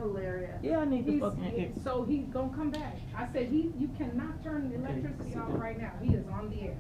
hilarious. Yeah, I need to So he's gonna come back. I said you cannot turn the electricity off right now. He is on the air.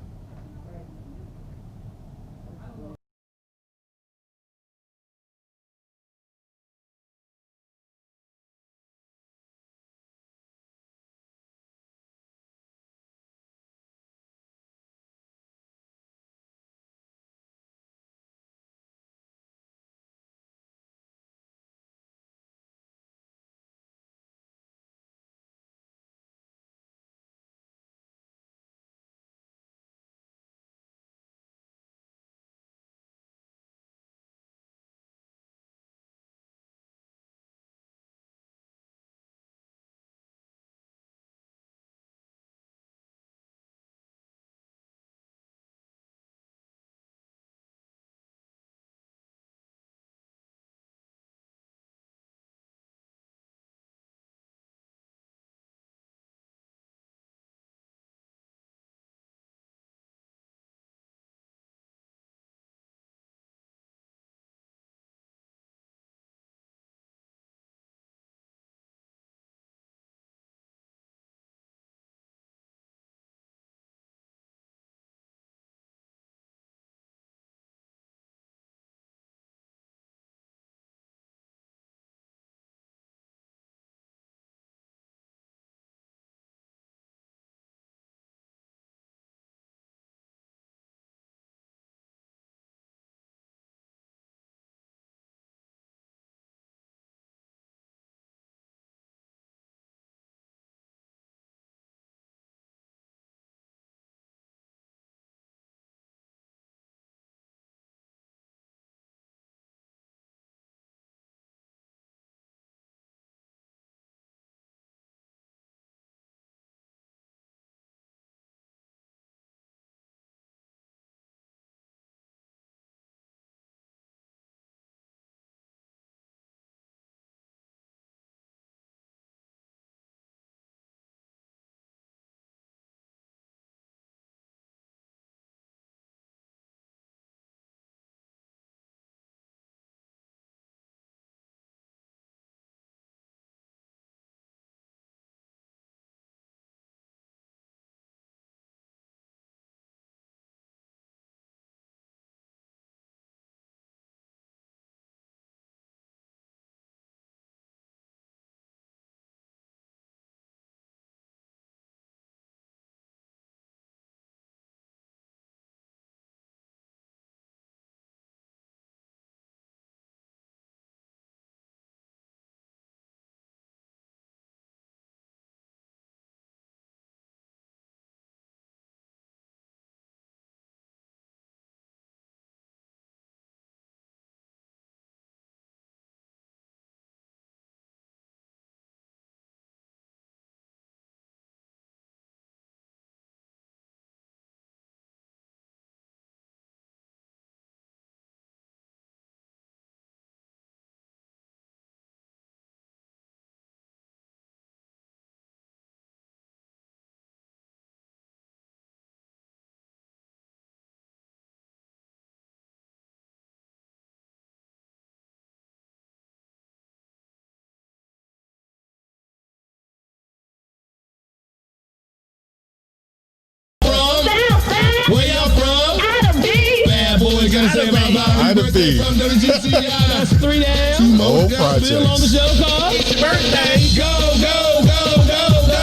Ida B. That's 3 down. Old project. Bill on the show called Birthday. Go, go, go, go, go.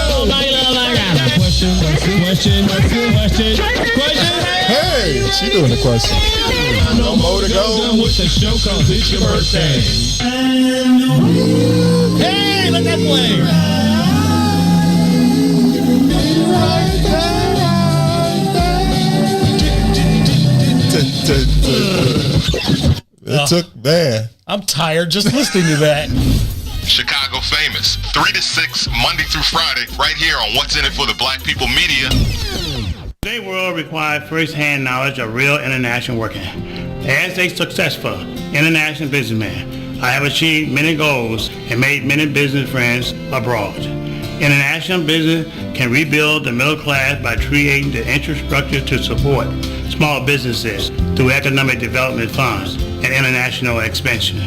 Question. Hey, she doing the question. No more to go. With the show called It's Your Birthday. Hey, let that play. It took, man. I'm tired just listening to that. Chicago Famous, 3 to 6, Monday through Friday, right here on What's in It for the Black People Media. Today's world requires first-hand knowledge of real international working. As a successful international businessman, I have achieved many goals and made many business friends abroad. International business can rebuild the middle class by creating the infrastructure to support small businesses through economic development funds and international expansion.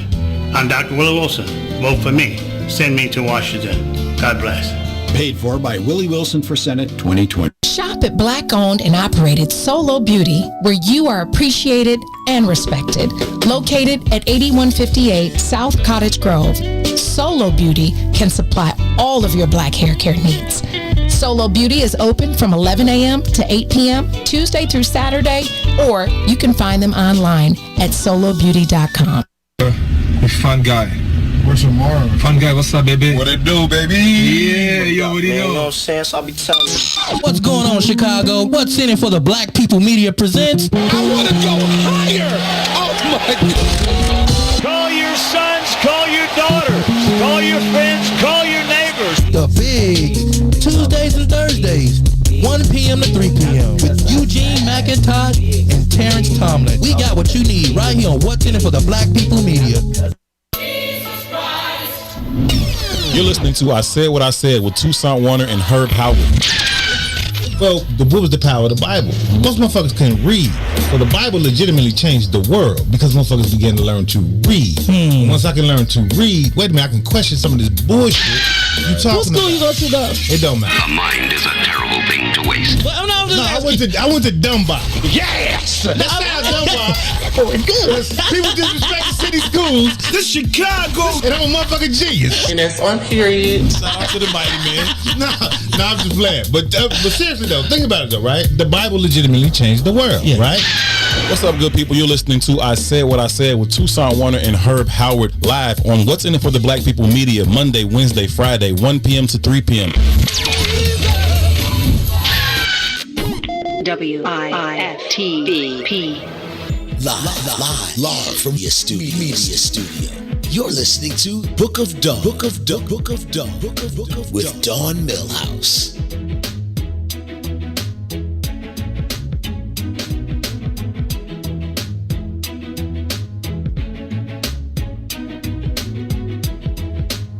I'm Dr. Willie Wilson. Vote for me. send me to Washington. God bless. Paid for by Willie Wilson for Senate 2020. Shop at Black-owned and operated Solo Beauty, where you are appreciated and respected. Located at 8158 South Cottage Grove, Solo Beauty can supply all of your black hair care needs. Solo Beauty is open from 11 a.m. to 8 p.m. Tuesday through Saturday, or you can find them online at solobeauty.com. Fun guy. Where's your mom? Fun guy, what's up, baby? What it do, baby? Yeah, yo, what do you know? You know what I'm saying? So I'll be telling you. What's going on, Chicago? What's in it for the Black People Media presents? I want to go higher. Oh, my God. Call your sons, call your daughters, call your friends, call your neighbors. The Big Tuesdays and Thursdays, 1 p.m. to 3 p.m. with Eugene McIntosh and Terrence Tomlin. We got what you need right here on What's in it for the Black People Media. You're listening to I Said What I Said with Toussaint Warner and Herb Howard. Well, what was the power of the Bible? Most motherfuckers couldn't read. So the Bible legitimately changed the world because motherfuckers began to learn to read. Once I can learn to read, wait a minute, I can question some of this bullshit you talking What school you go to, though? It don't matter. A mind is a terrible thing to waste. Well, I went to Dunbar. Yes! That's how Dunbar. People disrespect the city schools. This Chicago. And I'm a motherfucking genius. And that's on period. Shout out to the mighty man. Nah, I'm just playing. But seriously though, think about it though, right? The Bible legitimately changed the world, right? What's up, good people? You're listening to I Said What I Said with Toussaint Warner and Herb Howard live on What's in it for the Black People Media, Monday, Wednesday, Friday, 1 p.m. to 3 p.m. WIFTVP. Live from your studio. You're listening to Book of Dawn. Book of with Dawn Millhouse.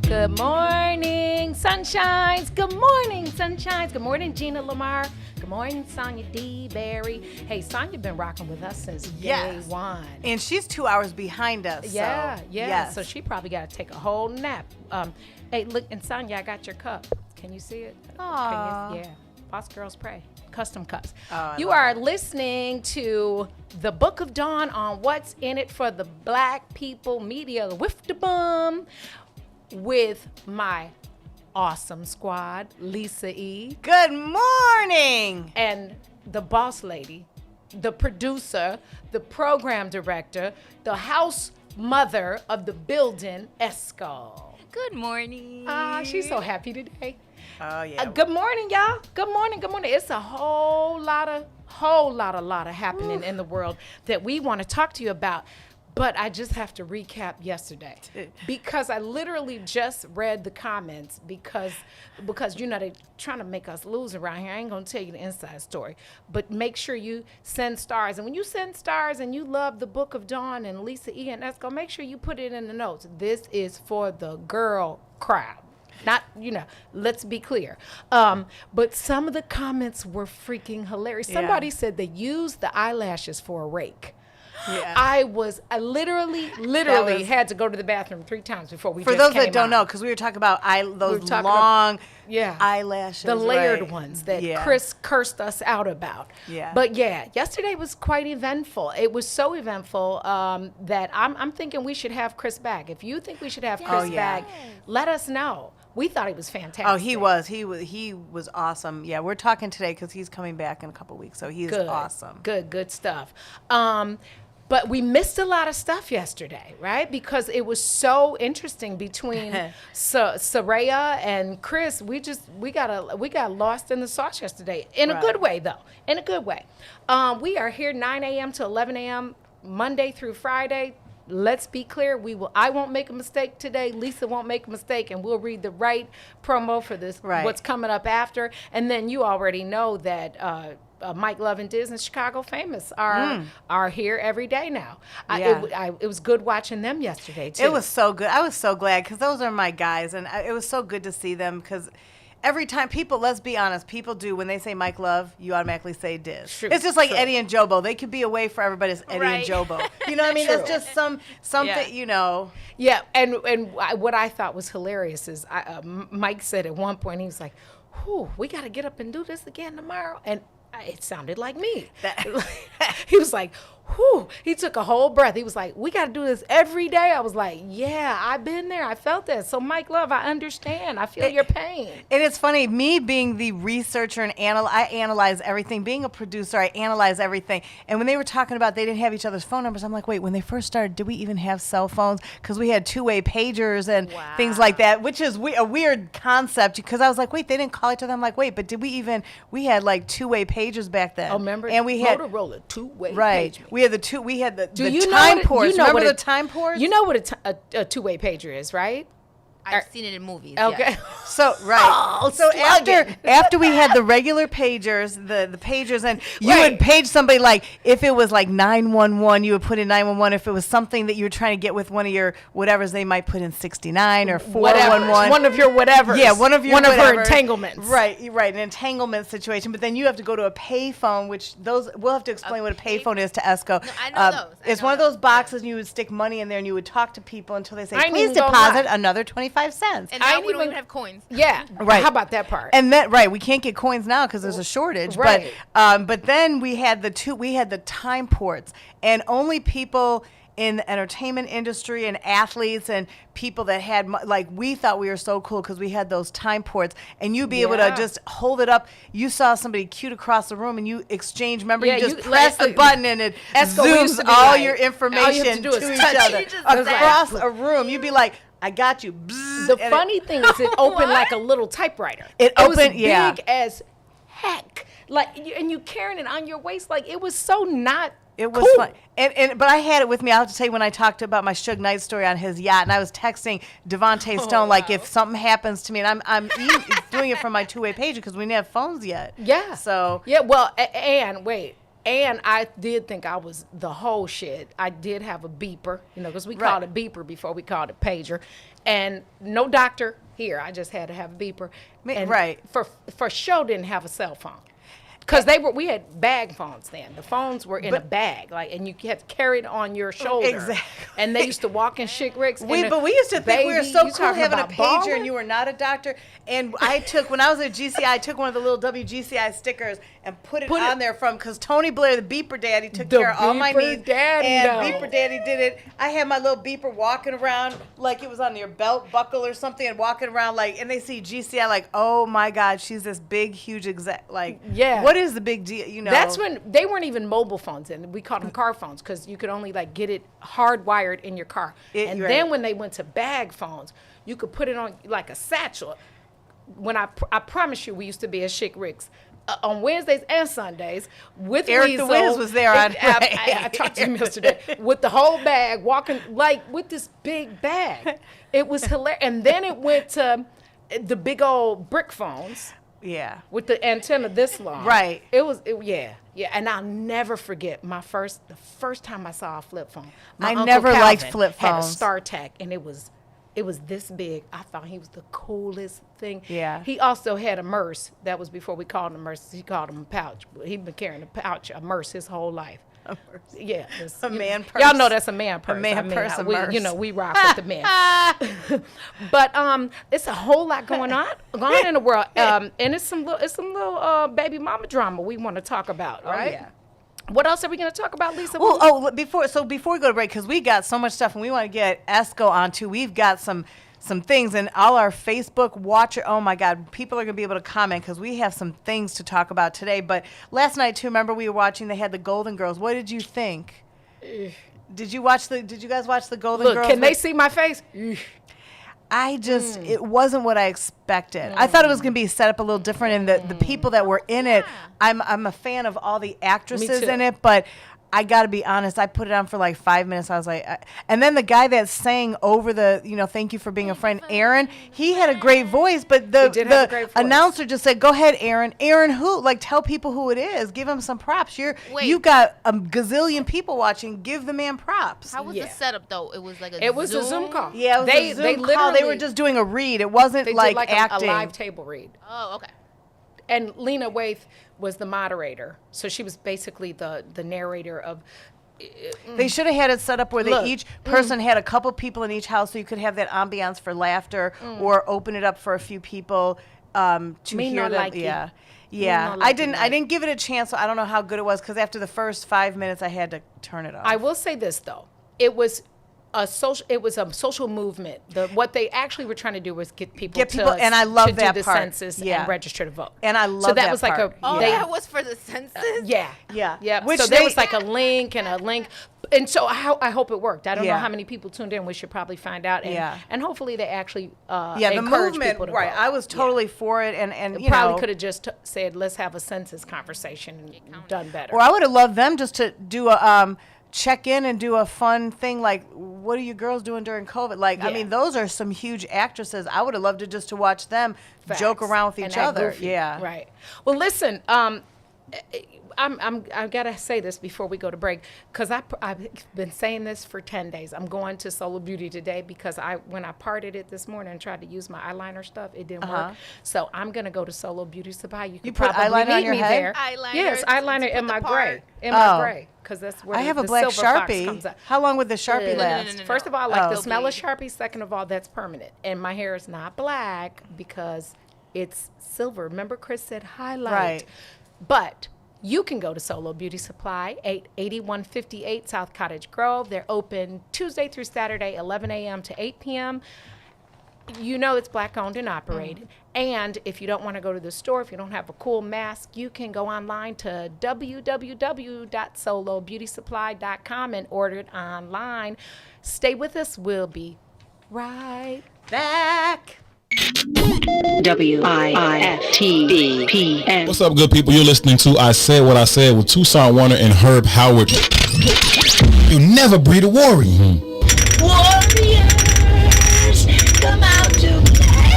Good morning, sunshines. Good morning, sunshines. Good morning, Gina Lamar. Good morning, Sonia D. Barry. Hey, Sonia been rocking with us since day one. And she's 2 hours behind us. Yeah, so, yeah. Yes. So she probably got to take a whole nap. Hey, look, and Sonia, I got your cup. Can you see it? Aww. Yeah. Boss Girls Pray. Custom cups. Oh, you are listening to the Book of Dawn on What's in It for the Black People Media with the Bum with my awesome squad, Lisa E. Good morning. And the boss lady, the producer, the program director, the house mother of the building, Esco. Good morning. She's so happy today. Oh, yeah. Good morning, y'all. Good morning. It's a whole lot of happening in the world that we want to talk to you about. But I just have to recap yesterday because I literally just read the comments because you know, they're trying to make us lose around here. I ain't going to tell you the inside story, but make sure you send stars. And when you send stars and you love the Book of Dawn and Lisa E. and Esco, make sure you put it in the notes. This is for the girl crowd. Not, you know, let's be clear. But some of the comments were freaking hilarious. Somebody said they used the eyelashes for a rake. Yeah. I literally had to go to the bathroom 3 times before we For just those came that don't out. know, because we were talking about those long eyelashes. The layered right. ones that Chris cursed us out about. Yeah. But yeah, yesterday was quite eventful. It was so eventful that I'm thinking we should have Chris back. If you think we should have Chris back, let us know. We thought he was fantastic. Oh, he was awesome. Yeah, we're talking today because he's coming back in a couple weeks, so he's awesome. Good stuff. But we missed a lot of stuff yesterday, right? Because it was so interesting between Saraya and Chris. We got lost in the sauce yesterday. In a good way, though. In a good way. We are here 9 a.m. to 11 a.m. Monday through Friday. Let's be clear. I won't make a mistake today. Lisa won't make a mistake, and we'll read the right promo for this. What's coming up after, and then you already know that. Mike Love and Diz and Chicago Famous are here every day now. It was good watching them yesterday too. It was so good. I was so glad because those are my guys, and it was so good to see them because every time people, let's be honest, people do, when they say Mike Love, you automatically say Diz. True, it's just like true. Eddie and Jobo. They could be away for everybody. It's Eddie and Jobo. You know what I mean? It's just something, you know. Yeah, and what I thought was hilarious is Mike said at one point, he was like, whew, we got to get up and do this again tomorrow. And it sounded like me. He was like, whew. He took a whole breath. He was like, we got to do this every day. I was like, yeah, I've been there. I felt that. So, Mike Love, I understand. I feel your pain. And it's funny, me being the researcher and I analyze everything. Being a producer, I analyze everything. And when they were talking about they didn't have each other's phone numbers, I'm like, wait, when they first started, did we even have cell phones? Because we had two-way pagers and things like that, which is a weird concept. Because I was like, wait, they didn't call each other. I'm like, wait, but we had like two-way pagers back then. Oh, remember? And we had Motorola two-way right. pager. We had the you time know ports. You know remember what the time ports? You know what a two-way pager is, right? I've seen it in movies. Okay. Yeah. So after we had the regular pagers, the pagers, and you would page somebody, like if it was like 911, you would put in 911. If it was something that you were trying to get with one of your whatevers, they might put in 69 or 411. One of your whatevers. Yeah, one of her entanglements. Right, an entanglement situation. But then you have to go to a pay phone, which we'll have to explain what a pay phone is to Esco. No, I know those. It's one of those boxes, and you would stick money in there, and you would talk to people until they say, please even gonna deposit lie. another 25 cents. And now we don't even have coins. Yeah. Right. How about that part? And then we can't get coins now because there's a shortage. Right. But then we had the time ports, and only people in the entertainment industry and athletes and people that had we thought we were so cool because we had those time ports, and you'd be able to just hold it up. You saw somebody cute across the room and you exchange. Remember, you just press the button and it zooms all your information to each other across a room. You'd be like, I got you. Bzz, the funny thing is it opened like a little typewriter. It opened, was big as heck. And you carrying it on your waist. Like, it was so not It was cool. fun. But I had it with me. I'll have to tell you when I talked about my Suge Knight story on his yacht, and I was texting Devontae Stone, if something happens to me, and I'm doing it from my two-way pager because we didn't have phones yet. Yeah. So. Yeah, well, and I did think I was the whole shit. I did have a beeper, because we called it beeper before we called it pager. And no doctor here. I just had to have a beeper. And for sure didn't have a cell phone. Because we had bag phones then. The phones were in a bag, and you had to carry it on your shoulder. Exactly. And they used to walk in chic rigs. But we used to think we were so cool having a pager, balling? and you were not a doctor. And when I was at GCI, I took one of the little WGCI stickers and put it on there because Tony Blair, the beeper daddy, took care of all my needs. Beeper daddy did it. I had my little beeper walking around like it was on your belt buckle or something, and walking around and they see GCI oh my God, she's this big, huge exec. What is the big deal? That's when they weren't even mobile phones, and we called them car phones because you could only get it hardwired in your car. Then when they went to bag phones, you could put it on like a satchel. When I promise you, we used to be at Chic Rick's on Wednesdays and Sundays with Eric Weasel. the Wiz was there on. I talked to him yesterday with the whole bag, walking with this big bag. It was hilarious. And then it went to the big old brick phones. Yeah. With the antenna this long. Right. Yeah. And I'll never forget the first time I saw a flip phone. I never liked flip phones. Had a StarTAC, and it was this big. I thought he was the coolest thing. Yeah. He also had a Merce. That was before we called him Merce. He called him a pouch. He'd been carrying a Merce his whole life. A Merce. Yeah. A man purse. Y'all know that's a man purse. A man purse, a Merce. We rock with the men. But it's a whole lot going on in the world. And it's some little baby mama drama we want to talk about, right? Yeah. What else are we going to talk about, Lisa? Well, before we go to break, because we got so much stuff and we want to get Esco onto. We've got some things, and all our Facebook watcher. Oh my God, people are going to be able to comment because we have some things to talk about today. But last night too, remember we were watching? They had the Golden Girls. What did you think? Did you guys watch the Golden Girls? Look, can they see my face? I just, it wasn't what I expected. I thought it was going to be set up a little different, and the people that were in it, I'm a fan of all the actresses in it, but I got to be honest, I put it on for like 5 minutes. I was like, and then the guy that sang over the, thank you for being a friend, Aaron, he had a great voice, but the announcer just said, go ahead, Aaron. Aaron who? Like, tell people who it is. Give him some props. You've got a gazillion people watching. Give the man props. How was the setup, though? It was like It was a Zoom call. Yeah, it was a Zoom call. They were just doing a read. It wasn't like acting. A live table read. Oh, okay. And Lena Waithe was the moderator, so she was basically the narrator of. They should have had it set up where each person had a couple people in each house, so you could have that ambiance for laughter, or open it up for a few people to hear them. Yeah. I didn't give it a chance, so I don't know how good it was, because after the first 5 minutes, I had to turn it off. I will say this though, it was a social movement. What they actually were trying to do was get people and I love that do the part. census and register to vote. And I love so that that was part. That was for the census. Yeah. Which so there was like a link, and so I hope it worked. I don't know how many people tuned in. We should probably find out. And hopefully they actually the movement, people to vote. I was totally for it, and you probably could have just said, let's have a census conversation and done better. Or I would have loved them just to do a check in and do a fun thing like, what are you girls doing during COVID? Like, I mean, those are some huge actresses. I would have loved to watch them joke around with each other. Goofy. Yeah. Right. Well, listen, I've got to say this before we go to break, because I've been saying this for 10 days. I'm going to Solo Beauty today because when I parted it this morning and tried to use my eyelainer stuff, it didn't work. So I'm going to go to Solo Beauty Supply. You can put probably eyeliner on your meet me head? there. Eyeliner. Yes, eyeliner in my gray. Gray. Because that's where I have the a black silver fox Sharpie. comes out. How long would the Sharpie last? No. First of all, I like the smell of Sharpie. Second of all, that's permanent. And my hair is not black because it's silver. Remember Chris said highlight. Right. But you can go to Solo Beauty Supply, 8158 South Cottage Grove. They're open Tuesday through Saturday, 11 a.m. to 8 p.m. You know it's black owned and operated. And if you don't want to go to the store, if you don't have a cool mask, you can go online to www.solobeautysupply.com and order it online. Stay with us. We'll be right back. WIFTDPM. What's up, good people? You're listening to I Said What I Said with Toussaint Warner and Herb Howard. You never breed a warrior. Warriors, come out to play.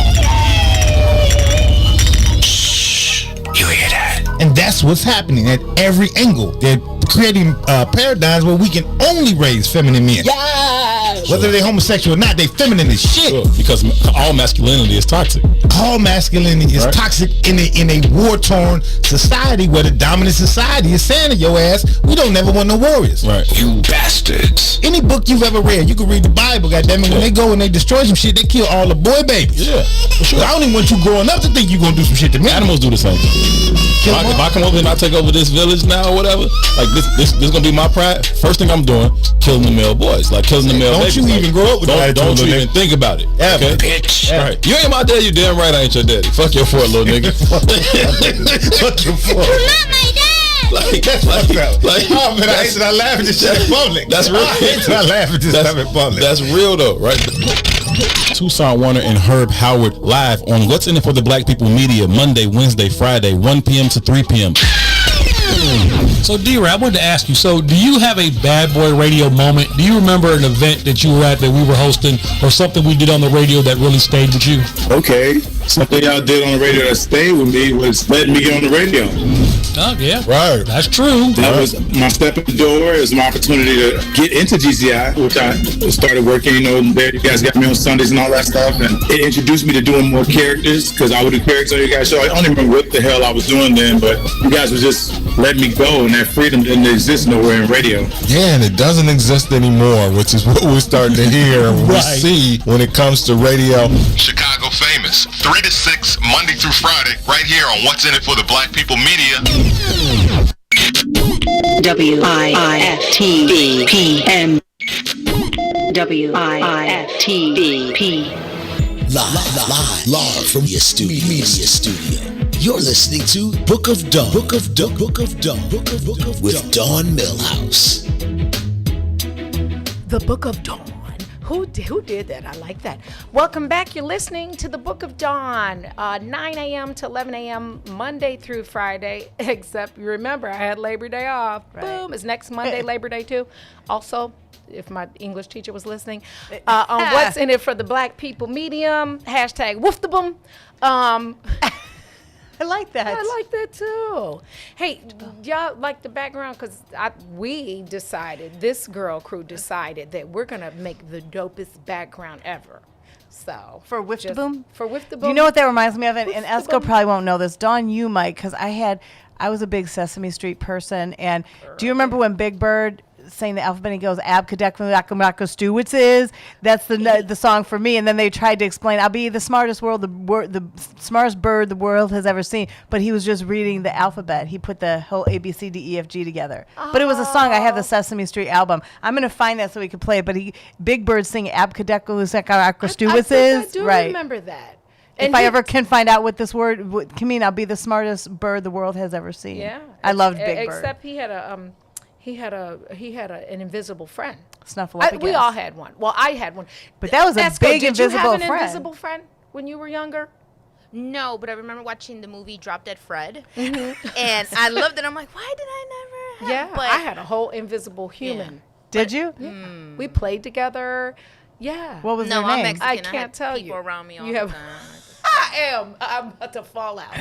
Shh. You hear that? And that's what's happening at every angle. They're creating paradigms where we can only raise feminine men. Whether they're homosexual or not, they feminine as shit. Sure, because all masculinity is toxic. All masculinity is toxic in a war-torn society where the dominant society is saying to your ass, we don't never want no warriors. Right. You bastards. Any book you've ever read, you can read the Bible, goddammit. When they go and they destroy some shit, they kill all the boy babies. Yeah, for sure. I don't even want you growing up to think you're going to do some shit to me. Animals do the same thing. If I come over and I take over this village now or whatever, like this going to be my pride. First thing I'm doing, killing the male boys. Like killing the male babies. Don't you even grow up with that. Don't you even think about it. Ever. Okay? Bitch. Right. You ain't my daddy, you damn right I ain't your daddy. Fuck your fort, little nigga. Fuck your fort. You're not my dad. Oh man, I hate that I laugh at this shit in public. That's real. I hate that I laugh at this stuff in public. That's real though, right? Toussaint Warner and Herb Howard live on What's In It For The Black People Media, Monday, Wednesday, Friday, 1 p.m. to 3 p.m. So D-Ray, I wanted to ask you, so do you have a bad boy radio moment? Do you remember an event that you were at that we were hosting or something we did on the radio that really stayed with you? Okay, something y'all did on the radio that stayed with me was letting me get on the radio. Oh, yeah. Right. That's true. That was my step in the door. It was my opportunity to get into GCI, which I started working, there you guys got me on Sundays and all that stuff, and it introduced me to doing more characters, because I would do characters on you guys' show. I don't even remember what the hell I was doing then, but you guys were just letting me go, and that freedom didn't exist nowhere in radio. Yeah, and it doesn't exist anymore, which is what we're starting to hear and we see when it comes to radio. Chicago famous, 3 to 6, Monday through Friday, right here on What's In It For The Black People Media. WIFTDPM. WIFTDP. Live from your studio. You're listening to Book of Dawn. With Dawn Millhouse. The Book of Dawn, Who did that? I like that. Welcome back. You're listening to the Book of Dawn, 9 a.m. to 11 a.m. Monday through Friday. Except remember, I had Labor Day off. Right. Boom! It's next Monday, Labor Day too. Also, if my English teacher was listening, on What's in It for the Black People Medium, hashtag woofdabum. I like that. I like that too. Hey, y'all like the background? Because this girl crew decided that we're going to make the dopest background ever. So For Wift-a-Boom? For Wift-a-Boom. Do you know what that reminds me of? And Esco probably won't know this. Dawn, you might, because I was a big Sesame Street person. And do you remember when Big Bird sang the alphabet and he goes, Abkadekmalakastewitz is? That's the song for me. And then they tried to explain, I'll be the smartest the smartest bird the world has ever seen. But he was just reading the alphabet. He put the whole A, B, C, D, E, F, G together. But it was a song. I have the Sesame Street album. I'm going to find that so we can play it. But Big Bird singing Abkadekmalakastewitz is. I do right. remember that. If I ever can find out what this word can mean, I'll be the smartest bird the world has ever seen. Yeah. I loved Big Bird. Except he had an invisible friend. Snuffleupagus. We all had one. Well, I had one. But that was a Esco, big did you invisible have an friend. invisible friend when you were younger? No, but I remember watching the movie Drop Dead Fred, and I loved it. I'm like, why did I never have? Yeah, but I had a whole invisible human. Did you? Yeah. We played together. Yeah. What was no, their I'm name? Mexican. I I can't had tell people you. around me all You the have- time. I'm about to fall out.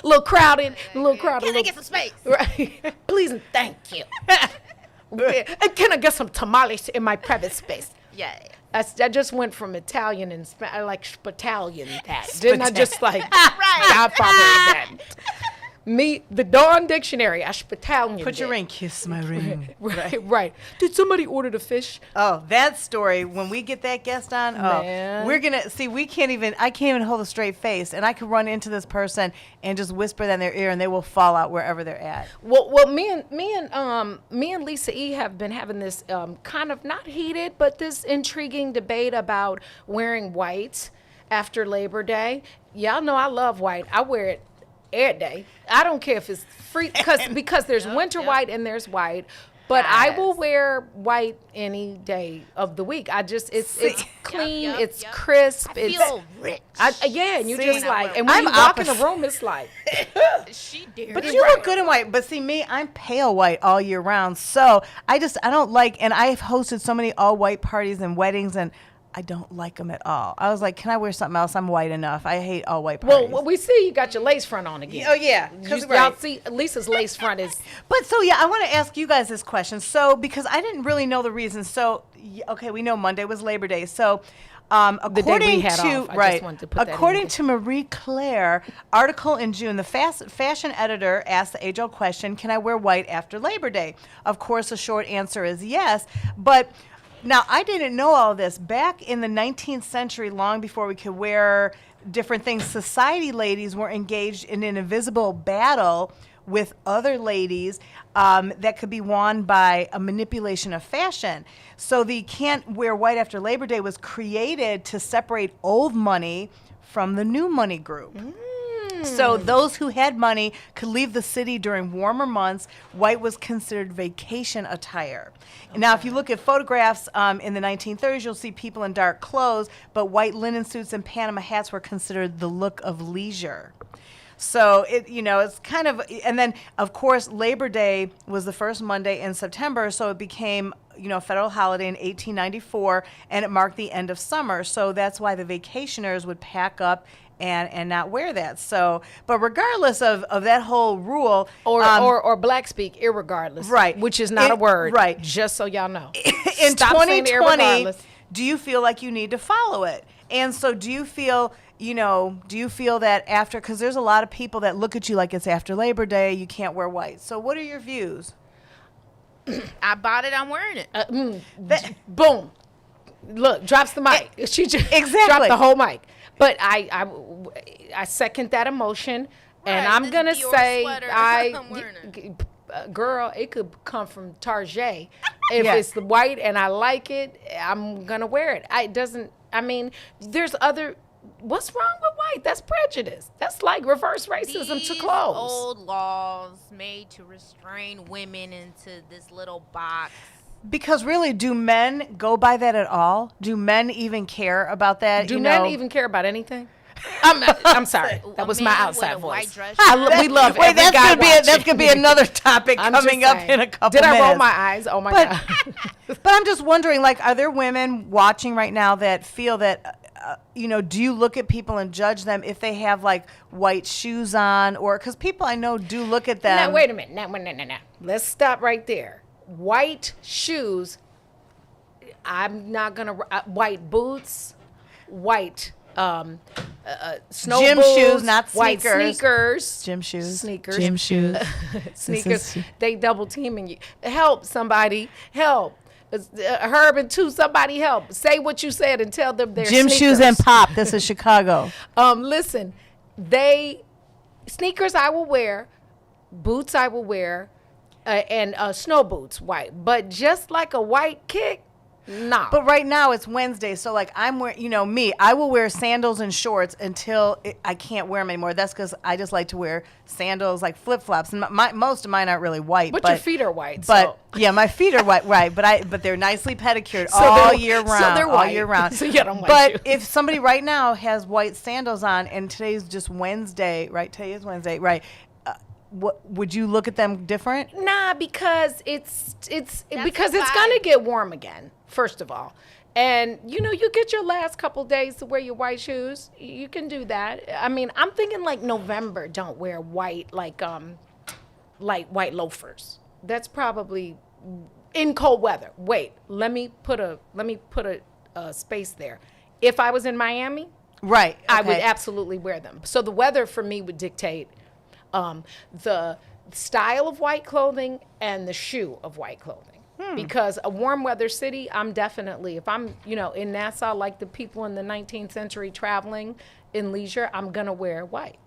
Little crowded. Can I get some space? Right. Please and thank you. And can I get some tamales in my private space? Yeah. I just went from Italian and I like Spitalian that. Didn't I just like Godfather that? Me, the Dawn Dictionary, I Spitalian. Put your ring. Kiss my ring. Right. Did somebody order the fish? Oh, that story. When we get that guest on, Man. we're going to see. I can't even hold a straight face. And I could run into this person and just whisper that in their ear and they will fall out wherever they're at. Well, me and Lisa E have been having this kind of not heated, but this intriguing debate about wearing white after Labor Day. Y'all know I love white. I wear it every day. I don't care if it's free because there's winter white and there's white. But I will wear white any day of the week. It's clean, it's crisp. I feel rich. And you just like, and when I'm you walk in the opposite. room, it's like, She did. But you look good in white. But see, me, I'm pale white all year round. So I don't like, and I've hosted so many all white parties and weddings, and I don't like them at all. I was like, can I wear something else? I'm white enough. I hate all white parties. well, we see you got your lace front on again. Oh, yeah. Y'all see Lisa's lace front is. But so, yeah, I want to ask you guys this question. So, because I didn't really know the reason. So, okay, we know Monday was Labor Day. So, according had to off. I just wanted to put that in according there. to Marie Claire article in June, the fashion editor asked the age-old question: can I wear white after Labor Day? Of course, the short answer is yes. But now, I didn't know all this. Back in the 19th century, long before we could wear different things, society ladies were engaged in an invisible battle with other ladies that could be won by a manipulation of fashion. So the Can't Wear White After Labor Day was created to separate old money from the new money group. So those who had money could leave the city during warmer months. White was considered vacation attire. Okay. Now, if you look at photographs in the 1930s, you'll see people in dark clothes, but white linen suits and Panama hats were considered the look of leisure. So it's kind of, and then of course Labor Day was the first Monday in September, so it became a federal holiday in 1894, and it marked the end of summer. So that's why the vacationers would pack up and not wear that. So, but regardless of that whole rule, or black speak, irregardless, right, which is not a word, right? Just so y'all know, in Stop saying 2020, irregardless. do you feel like you need to follow it? And so, do you feel that after, because there's a lot of people that look at you like it's after Labor Day, you can't wear white. So, what are your views? I bought it. I'm wearing it. Boom. Look, drops the mic. She just dropped the whole mic. But I second that emotion, and I'm gonna say girl, it could come from Target. If it's the white and I like it, I'm gonna wear it. There's other. What's wrong with white? That's prejudice. That's like reverse racism to clothes. Old laws made to restrain women into this little box. Because really, do men go by that at all? Do men even care about that? Do men even care about anything? I'm sorry. That was my outside voice. We love it. Wait, that's gonna be another topic coming up in a couple Did minutes. I roll my eyes? Oh my God. But I'm just wondering, like, are there women watching right now that feel that, do you look at people and judge them if they have like white shoes on, or because people I know do look at them? Now wait a minute. No. Let's stop right there. White shoes. I'm not gonna white boots, white. Snow gym boots, shoes, not white sneakers. Gym shoes. Sneakers. They double teaming you. Help somebody. Help. Herb and two. Somebody help. Say what you said and tell them they're gym sneakers. shoes and pop. This is Chicago. Listen, sneakers I will wear, boots I will wear, and snow boots white. But just like a white kick. No. But right now it's Wednesday, so like I'm wearing, me, I will wear sandals and shorts until I can't wear them anymore. That's because I just like to wear sandals, like flip-flops. And most of mine aren't really white. But your feet are white. But yeah, my feet are white, right. But they're nicely pedicured all year round. So they're white. All year round. So you got 'em white but shoes. if somebody right now has white sandals on, and today's just Wednesday, right? Today is Wednesday, right? What would you look at them different? Nah, because it's gonna get warm again. First of all, and you get your last couple days to wear your white shoes. You can do that. I mean, I'm thinking like November. Don't wear white like white loafers. That's probably in cold weather. Wait, let me put a space there. If I was in Miami, right, I would absolutely wear them. So the weather for me would dictate the style of white clothing and the shoe of white clothing. Because a warm weather city, I'm definitely, if I'm, in Nassau, like the people in the 19th century traveling in leisure, I'm going to wear white.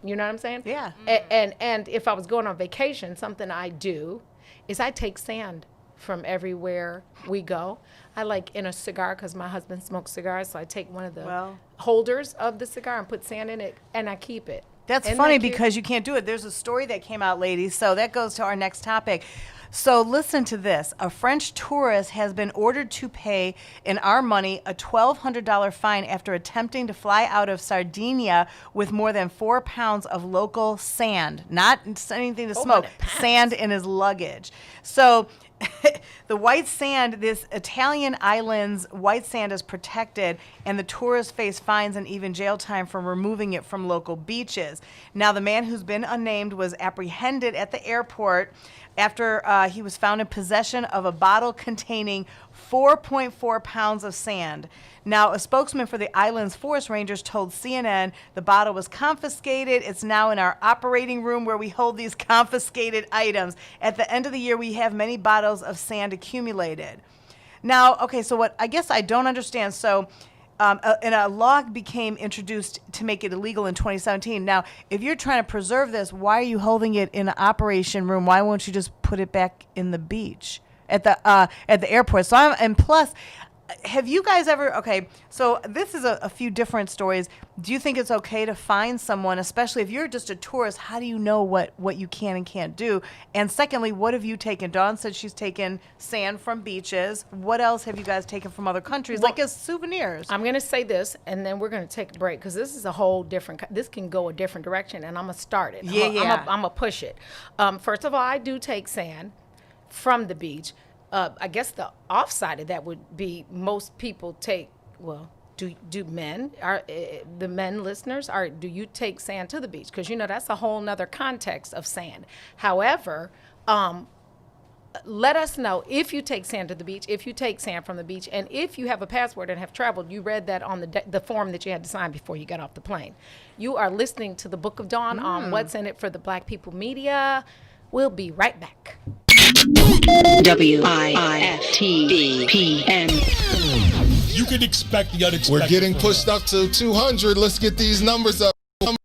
You know what I'm saying? Yeah. And if I was going on vacation, something I do is I take sand from everywhere we go. I like in a cigar, because my husband smokes cigars, so I take one of the holders of the cigar and put sand in it, and I keep it. That's funny because you can't do it. There's a story that came out, ladies, so that goes to our next topic. So listen to this. A French tourist has been ordered to pay, in our money, a $1,200 fine after attempting to fly out of Sardinia with more than 4 pounds of local sand. Not anything to smoke. Sand in his luggage. So the white sand, this Italian island's white sand is protected, and the tourists face fines and even jail time for removing it from local beaches. Now, the man who's been unnamed was apprehended at the airport after he was found in possession of a bottle containing 4.4 pounds of sand. Now, a spokesman for the island's forest rangers told CNN the bottle was confiscated. It's now in our operating room where we hold these confiscated items. At the end of the year, we have many bottles of sand accumulated. Now, okay, so what I guess I don't understand. So, and a law became introduced to make it illegal in 2017. Now, if you're trying to preserve this, why are you holding it in an operation room? Why won't you just put it back in the beach at the airport? So and plus, have you guys ever, okay, so this is a few different stories. Do you think it's okay to fine someone, especially if you're just a tourist? How do you know what you can and can't do? And secondly, what have you taken? Dawn said she's taken sand from beaches. What else have you guys taken from other countries, like as souvenirs? I'm going to say this, and then we're going to take a break, because this is a whole different, this can go a different direction, and I'm going to start it. I'm going to push it. First of all, I do take sand from the beach. I guess the offside of that would be most people take, well, do men, the men listeners, do you take sand to the beach? Because, that's a whole nother context of sand. However, let us know if you take sand to the beach, if you take sand from the beach, and if you have a passport and have traveled. You read that on the form that you had to sign before you got off the plane. You are listening to the Book of Dawn on What's in It for the Black People Media. We'll be right back. WIFTBPM. You can expect the unexpected. We're getting pushed up to 200. Let's get these numbers up. People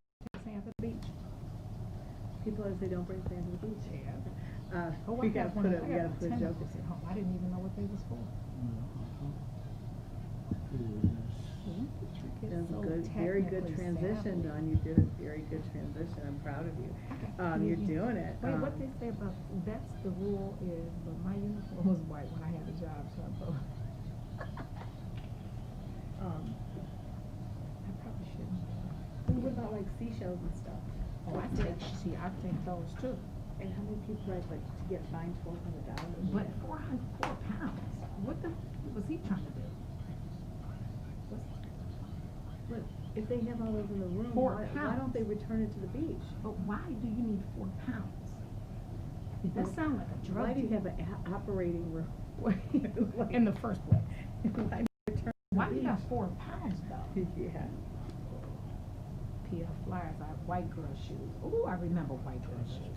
as they don't bring sand to the beach. We got to put a joke at home. I didn't even know what they was for. That was a good, very good transition, Dawn. You did a very good transition. I'm proud of you. You're doing it. Wait, what they say about that's the rule is, but my uniform was white when I had a job, so I thought. I probably shouldn't. What about like seashells and stuff? Oh, I think those too. And how many people like to get fined $400? But 4 pounds. What the was he trying to do? But if they have all those in the room, 4 why pounds. don't they return it to the beach? But why do you need 4 pounds? That sounds like a drug. Why do you have an operating room? In the first place. Why do you beach? have 4 pounds though? Yeah. PF Flyers, I have white girl shoes. Ooh, I remember white girl shoes.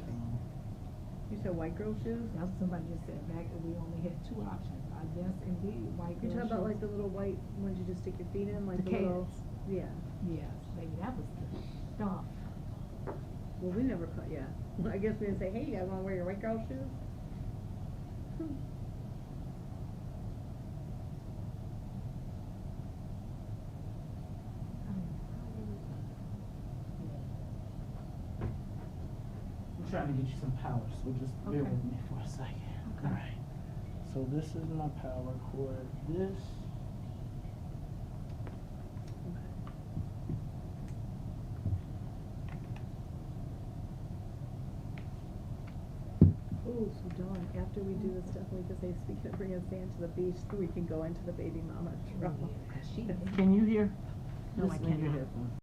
You said white girl shoes? That's what somebody just said back that we only had 2 options. I guess indeed, white girl You're shoes. talking about like the little white ones you just stick your feet in, like The the little. Keds. Yeah. Yes, baby, that was the stuff. Well, we never caught. Yeah. I guess we didn't say, hey, you guys want to wear your white girl shoes? I'm trying to get you some power, so just bear Okay. with me for a second. Okay. All right. So this is my power cord. This. Ooh, so Dawn, after we do this stuff, we can say, speaking of bringing sand to the beach, so we can go into the baby mama trouble. Can you hear? No, I Listen to your cannot. headphones.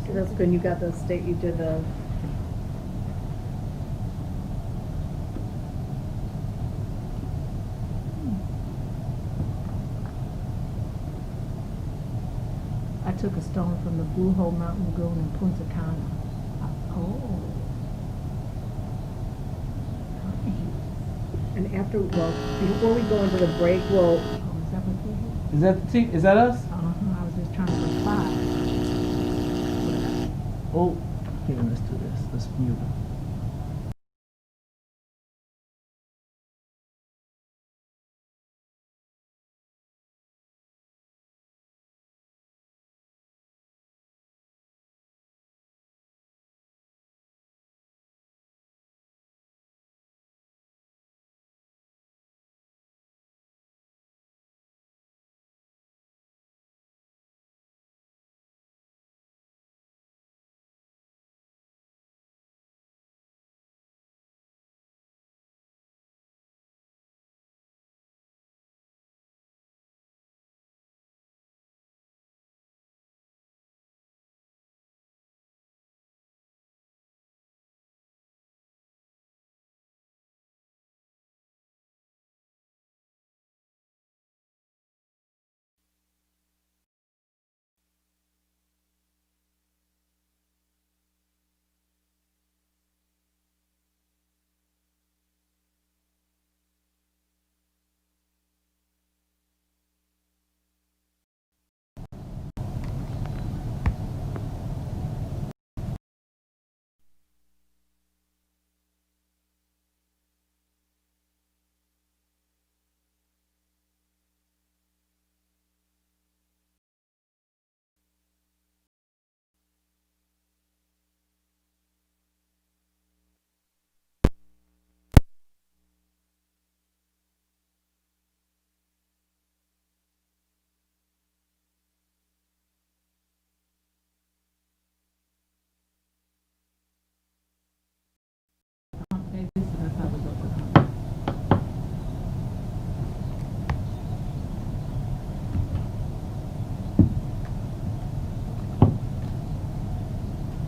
So that's when you got the state, you did the. I took a stone from the Blue Hole Mountain Lagoon in Punta Cana. And after, well, before we go into the break, we'll. Is that what you did? Is that the is that us? I was just trying to reply. Oh, here, let's do this. Let's mute it.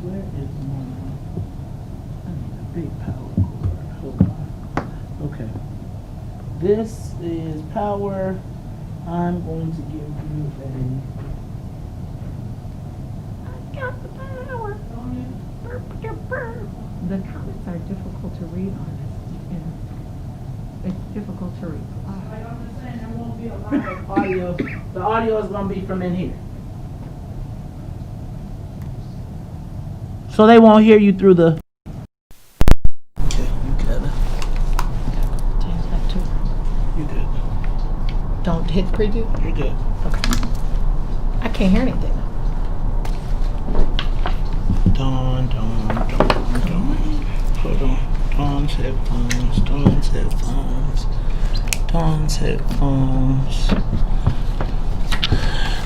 Where is my? I need a big power cord. Hold on. Okay. This is power. I'm going to give you a. the comments are difficult to read on this. It's difficult to read. I understand there won't be a lot of audio. The audio is going to be from in here. So they won't hear you through the... Okay, you got it. Change that too. You good. Don't hit preview? You're good. Okay. I can't hear anything. Dawn. Hold on. Dawn's headphones. Dawn's headphones. Dawn's headphones.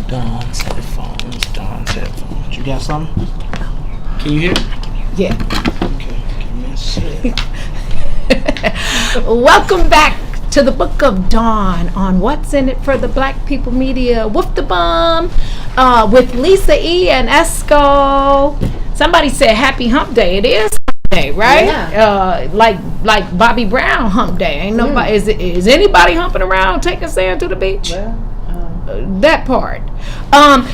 Dawn's headphones. Dawn's headphones. You got something? Can you hear? Yeah. Okay, give me a sec. Welcome back to the Book of Dawn on What's in It for the Black People Media. Woof the Bum with Lisa E. and Esco. Somebody said Happy Hump Day. It is Hump Day, right? Yeah. Like Bobby Brown Hump Day. Ain't nobody. Is anybody humping around taking sand to the beach? Well, that part.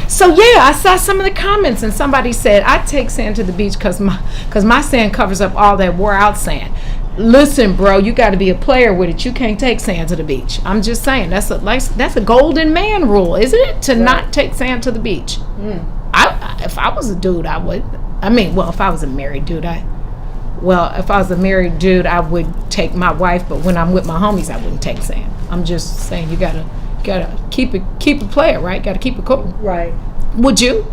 So yeah, I saw some of the comments, and somebody said I take sand to the beach because my sand covers up all that wore out sand. Listen, bro, you got to be a player with it. You can't take sand to the beach. I'm just saying that's a golden man rule, isn't it? To not take sand to the beach. If I was a dude, I would. I mean, well, if I was a married dude, I would take my wife. But when I'm with my homies, I wouldn't take sand. I'm just saying you gotta keep a player, right? Gotta keep it cool. Right. Would you?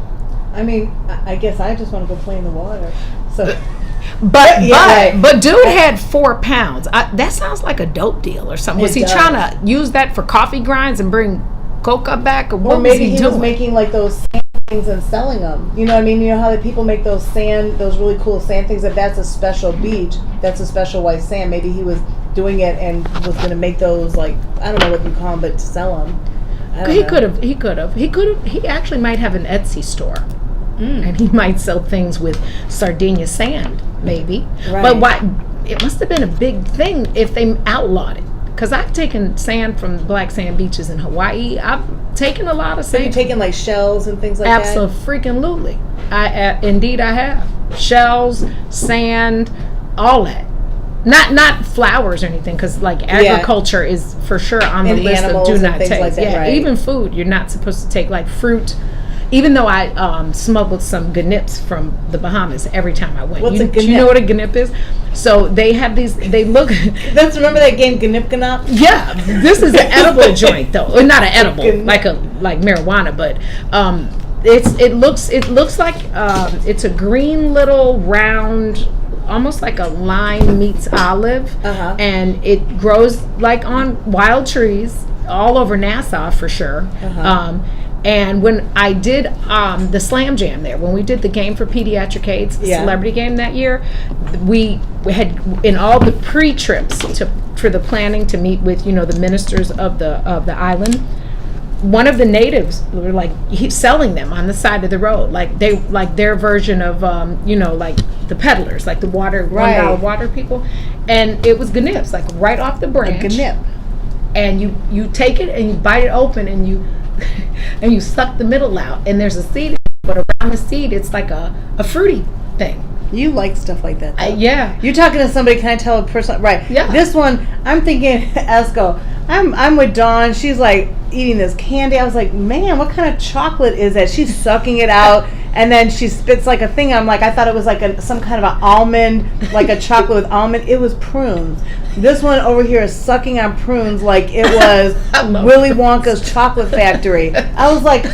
I mean, I guess I just want to go play in the water. So. But dude had 4 pounds. That sounds like a dope deal or something. Was he trying to use that for coffee grinds and bring coca back, or what or maybe was he doing? was making like those sand things and selling them. You know what I mean? You know how the people make those really cool sand things. If that's a special beach, that's a special white sand. Maybe he was doing it and was going to make those, like, I don't know what you call them, but to sell them. He could have. He actually might have an Etsy store. And he might sell things with Sardinia sand, maybe. Right. But why? It must have been a big thing if they outlawed it. Because I've taken sand from black sand beaches in Hawaii. I've taken a lot of sand. Have you taken like shells and things like Absolutely. Indeed I have. Shells, sand, all that. Not flowers or anything, because like agriculture is for sure on the list of do not take. Like that, right. Even food you're not supposed to take, like fruit. Even though I smuggled some gnips from the Bahamas every time I went. What's a gnip? Do you know what a gnip is? So they have these. They look. Remember that game Gnip Gnop? Yeah, this is an edible joint though. Not an edible, like marijuana, but it looks like it's a green little round, almost like a lime meets olive, and it grows like on wild trees all over Nassau for sure. And when I did the Slam Jam there, when we did the game for Pediatric AIDS, the celebrity game that year, we had in all the pre-trips for the planning to meet with the ministers of the island. One of the natives were like selling them on the side of the road, like their version of like the peddlers, like the water $1 water people, and it was gnips, like right off the branch. A gnip. And you take it and you bite it open and you and you suck the middle out, and there's a seed, but around the seed it's like a fruity thing. You like stuff like that, though. Yeah. You're talking to somebody, can I tell a person? Right. Yeah. This one, I'm thinking, Esco, I'm with Dawn. She's like eating this candy. I was like, man, what kind of chocolate is that? She's sucking it out, and then she spits like a thing. I'm like, I thought it was like some kind of an almond, like a chocolate with almond. It was prunes. This one over here is sucking on prunes like it was Willy Wonka's chocolate factory. I was like,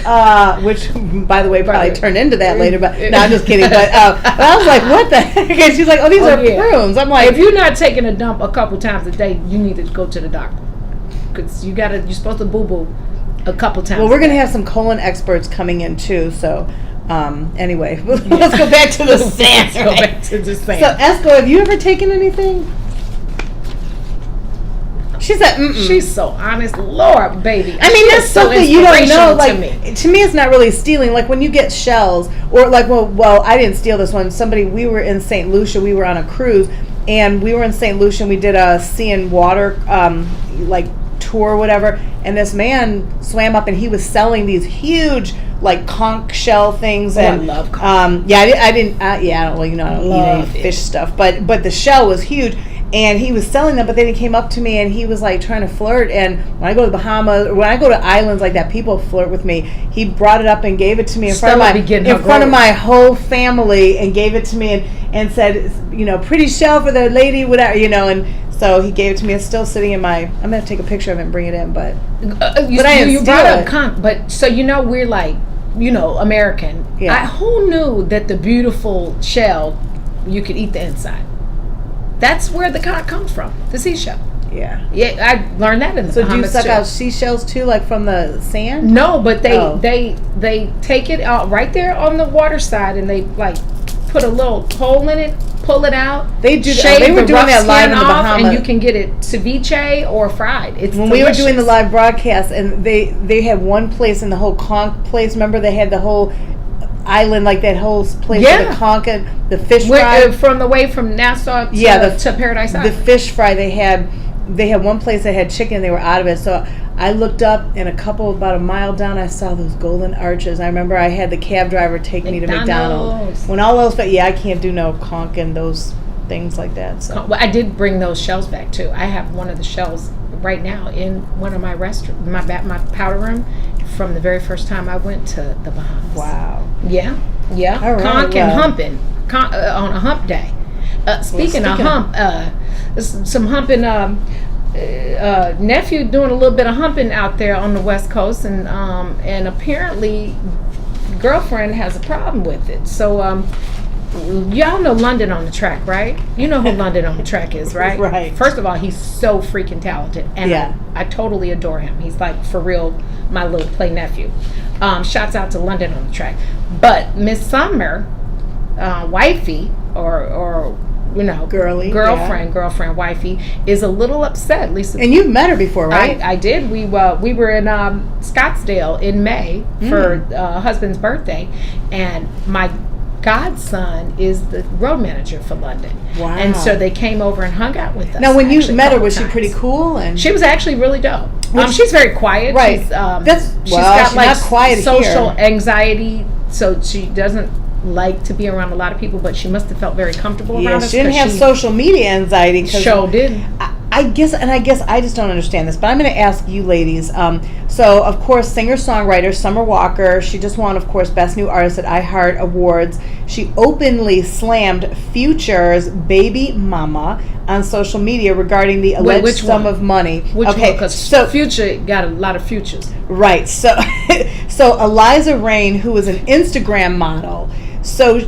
which, by the way, probably turned into that later. But no, I'm just kidding. But I was like, what the heck? And she's like, oh, these are prunes. I'm like, if you're not taking a dump a couple times a day, you need to go to the doctor, because you're supposed to boo a couple times. Well, we're gonna have some colon experts coming in too. So anyway, let's go back to the sand. Go back to the sand. So Esco, have you ever taken anything? She said, she's so honest, Lord, baby. I mean, that's something you don't know. Like, to me, it's not really stealing. Like when you get shells, or like, well, I didn't steal this one. We were in St. Lucia. We were on a cruise, and we were in St. Lucia. And we did a sea and water, like tour or whatever, and this man swam up and he was selling these huge like conch shell things. And I love conch. I didn't I don't eat any fish stuff, but the shell was huge. And he was selling them, but then he came up to me and he was like trying to flirt. And when I go to the Bahamas, or when I go to islands like that, people flirt with me. He brought it up and gave it to me in front of my whole family, and gave it to me and said, pretty shell for the lady, whatever, And so he gave it to me. It's still sitting in my. I'm gonna take a picture of it and bring it in, but you brought up conch, but so we're like, American. Yeah. Who knew that the beautiful shell, you could eat the inside? That's where the conch comes from, the seashell. Yeah. Yeah, I learned that in the Bahamas. So do you suck out seashells too, like from the sand? No, but they take it out right there on the water side, and they like put a little hole in it, pull it out. They do. Shave they were the doing rough that live skin in the off, Bahamas, and you can get it ceviche or fried. It's when delicious. we were doing the live broadcast, and they had one place in the whole conch place. Remember, they had the whole island, like that whole place with the conch and the fish fry from the way from Nassau to Paradise Island. The fish fry they had one place that had chicken. They were out of it, so I looked up, and about a mile down, I saw those golden arches. I remember I had the cab driver take me to McDonald's. When all else, but I can't do no conch and those things like that. So. Well, I did bring those shells back too. I have one of the shells right now in one of my restaurants, my powder room, from the very first time I went to the Bahamas. Wow. Yeah. All right, conch and humping on a hump day. Speaking of hump, some humping. Nephew doing a little bit of humping out there on the West Coast, and apparently girlfriend has a problem with it. So y'all know London on the Track, right? You know who London on the Track is, right? Right. First of all, he's so freaking talented, and I totally adore him. He's like, for real, my little play nephew. Shouts out to London on the Track. But Miss Summer, wifey, or girlfriend, wifey, is a little upset. At least, and you've met her before, right? I did. We were in Scottsdale in May for husband's birthday, and my godson is the road manager for London. Wow. And so they came over and hung out with us. Now, when you met her, was she pretty cool? And she was actually really dope. She's very quiet. Right. She's got like not quiet social anxiety, so she doesn't like to be around a lot of people, but she must have felt very comfortable around us. She didn't have social media anxiety. Sure did. I guess I just don't understand this, but I'm going to ask you ladies. So, of course, singer-songwriter Summer Walker, she just won, of course, Best New Artist at iHeart Awards. She openly slammed Future's Baby Mama on social media regarding the alleged sum of money. Which one? Because Future got a lot of futures. Right. So, Eliza Reign, who was an Instagram model, so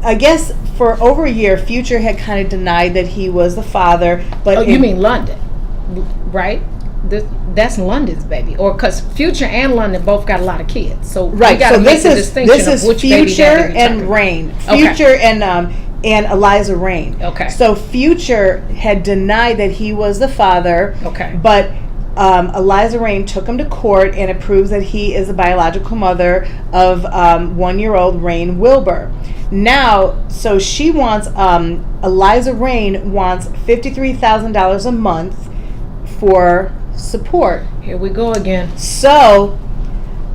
I guess for over a year, Future had kind of denied that he was the father. But you mean London, right? That's London's baby, or because Future and London both got a lot of kids. So right. We gotta make the distinction this is of which Future and Reign. Future okay. and Eliza Reign. Okay. So Future had denied that he was the father. Okay. But Eliza Reign took him to court, and it proves that he is the biological mother of 1-year-old Reign Wilbur. Now, so she wants, Eliza Reign wants $53,000 a month for support. Here we go again. So,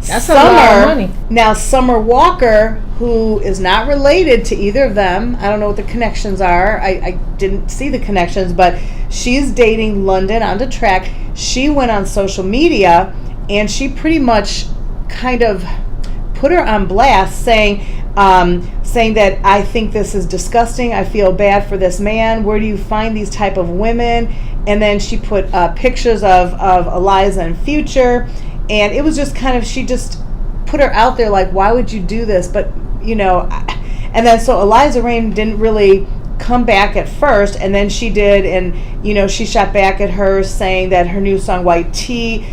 that's a lot of money. Now, Summer Walker, who is not related to either of them, I don't know what the connections are. I didn't see the connections, but she's dating London on the Track. She went on social media, and she pretty much kind of put her on blast, saying that I think this is disgusting. I feel bad for this man. Where do you find these type of women? And then she put pictures of Eliza and Future, and it was just kind of, she just put her out there like, why would you do this? But and then so Eliza Reign didn't really come back at first, and then she did, and she shot back at her saying that her new song White Tea,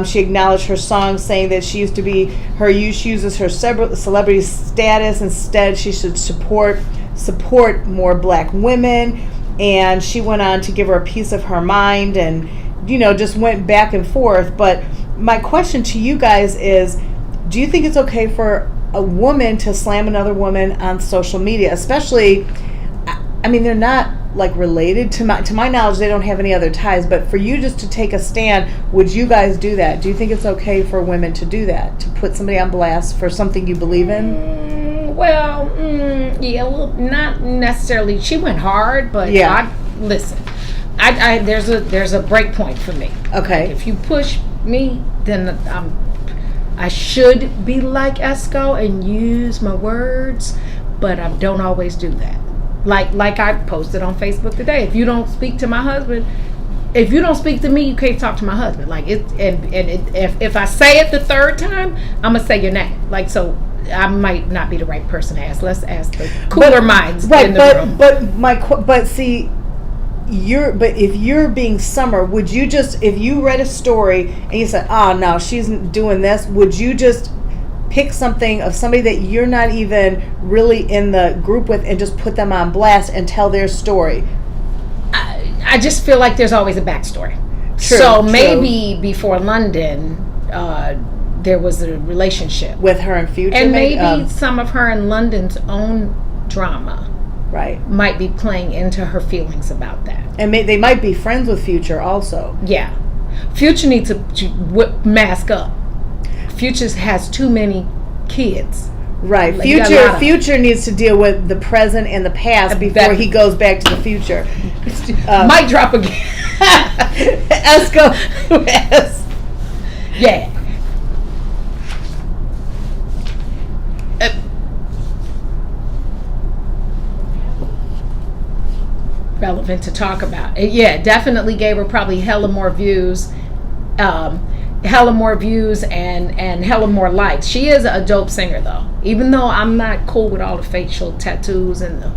she acknowledged her song, saying that she uses her celebrity status, instead she should support more black women, and she went on to give her a piece of her mind, and just went back and forth. But my question to you guys is, do you think it's okay for a woman to slam another woman on social media, especially, I mean, they're not like related to my knowledge, they don't have any other ties, but for you just to take a stand, would you guys do that? Do you think it's okay for women to do that, to put somebody on blast for something you believe in? Well, yeah, well, not necessarily. She went hard, but listen, there's a break point for me. Okay. Like, if you push me, then I should be like Esco and use my words, but I don't always do that. Like I posted on Facebook today. If you don't speak to my husband, if you don't speak to me, you can't talk to my husband. Like if I say it the third time, I'm gonna say your name. Like, so I might not be the right person to ask. Let's ask the cooler minds in the room. But see, if you're being Summer, would you just, if you read a story and you said, oh no, she's doing this, would you just pick something of somebody that you're not even really in the group with and just put them on blast and tell their story? I just feel like there's always a backstory. True. Maybe before London, there was a relationship with her in Future, and maybe some of her in London's own drama, right, might be playing into her feelings about that. And they might be friends with Future also. Yeah, Future needs to mask up. Future has too many kids. Right. Future needs to deal with the present and the past before he goes back to the future. Mic drop again. Esco. Yeah. Relevant to talk about. Yeah, definitely gave her probably hella more views. Hella more views and hella more likes. She is a dope singer though. Even though I'm not cool with all the facial tattoos and the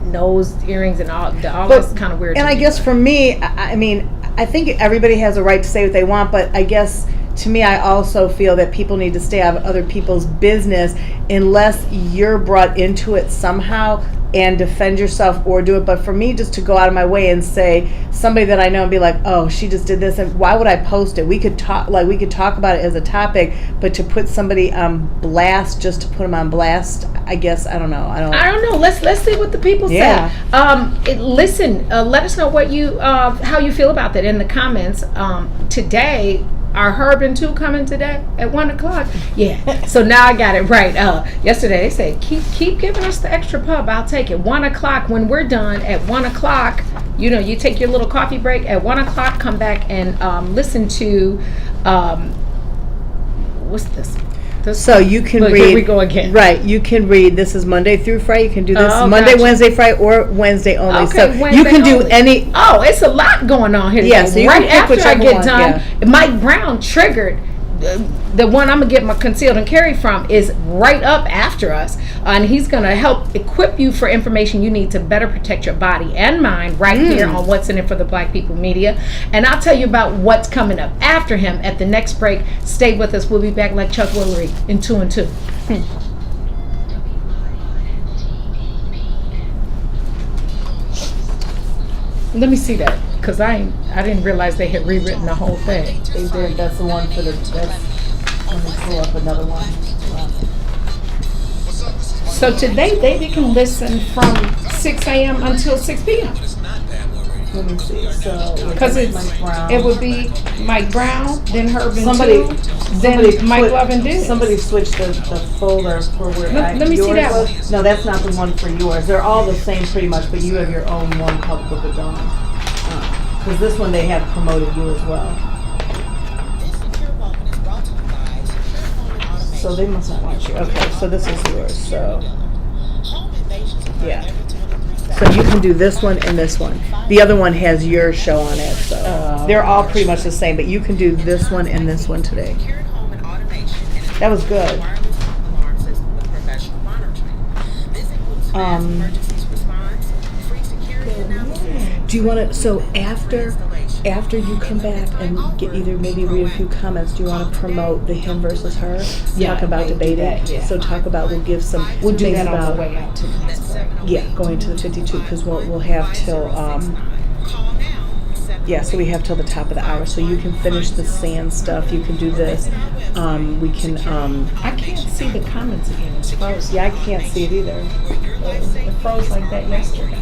nose earrings and all this kind of weird. And I guess for me, I mean, I think everybody has a right to say what they want, but I guess to me, I also feel that people need to stay out of other people's business unless you're brought into it somehow and defend yourself or do it. But for me, just to go out of my way and say somebody that I know and be like, oh, she just did this, and why would I post it? We could talk about it as a topic, but to put somebody on blast just to put them on blast, I guess I don't know. I don't know. Let's see what the people say. Listen, let us know what you how you feel about that in the comments. Today, are Herb and 2 coming today at 1:00? Yeah. So now I got it right. Yesterday they said keep giving us the extra pub. I'll take it. 1:00 when we're done at 1:00. You know, you take your little coffee break at 1:00. Come back and listen to what's this? So you can read. Here we go again. Right, you can read. This is Monday through Friday. You can do this Monday, gotcha. Wednesday, Friday, or Wednesday only. Okay, so Wednesday you can do only. any. Oh, it's a lot going on here. Yeah, so you right can pick after I get one, done, Mike Brown triggered. The one I'm gonna get my concealed and carry from is right up after us, and he's gonna help equip you for information you need to better protect your body and mind right here on What's in It for the Black People Media. And I'll tell you about what's coming up after him at the next break. Stay with us. We'll be back like Chuck Woolery in 2 and 2. Let me see that, because I didn't realize they had rewritten the whole thing. They did. That's the one for the. Let me pull up another one. So today they can listen from 6 a.m. until 6 p.m. Let me see. So because it would be Mike Brown, then Herb and somebody, 2, then Mike Love and Diz. Somebody switched the folder for where. Let me see that one. No, that's not the one for yours. They're all the same pretty much, but you have your own one called Book of Dawn. Because this one they have promoted you as well. So they must not want you. Okay, so this is yours. So yeah. So you can do this one and this one. The other one has your show on it, so they're all pretty much the same. But you can do this one and this one today. That was good. Do you want to? So after you come back and get maybe read a few comments, do you want to promote the him versus her? Yeah, talk about debating. Yeah. So talk about. We'll give some. We'll do that about, on the way out to the next break. Yeah, going to the 52 because we'll have till. Yeah, so we have till the top of the hour. So you can finish the sand stuff. You can do this. We can. I can't see the comments again. It's frozen. Yeah, I can't see it either. It froze like that yesterday.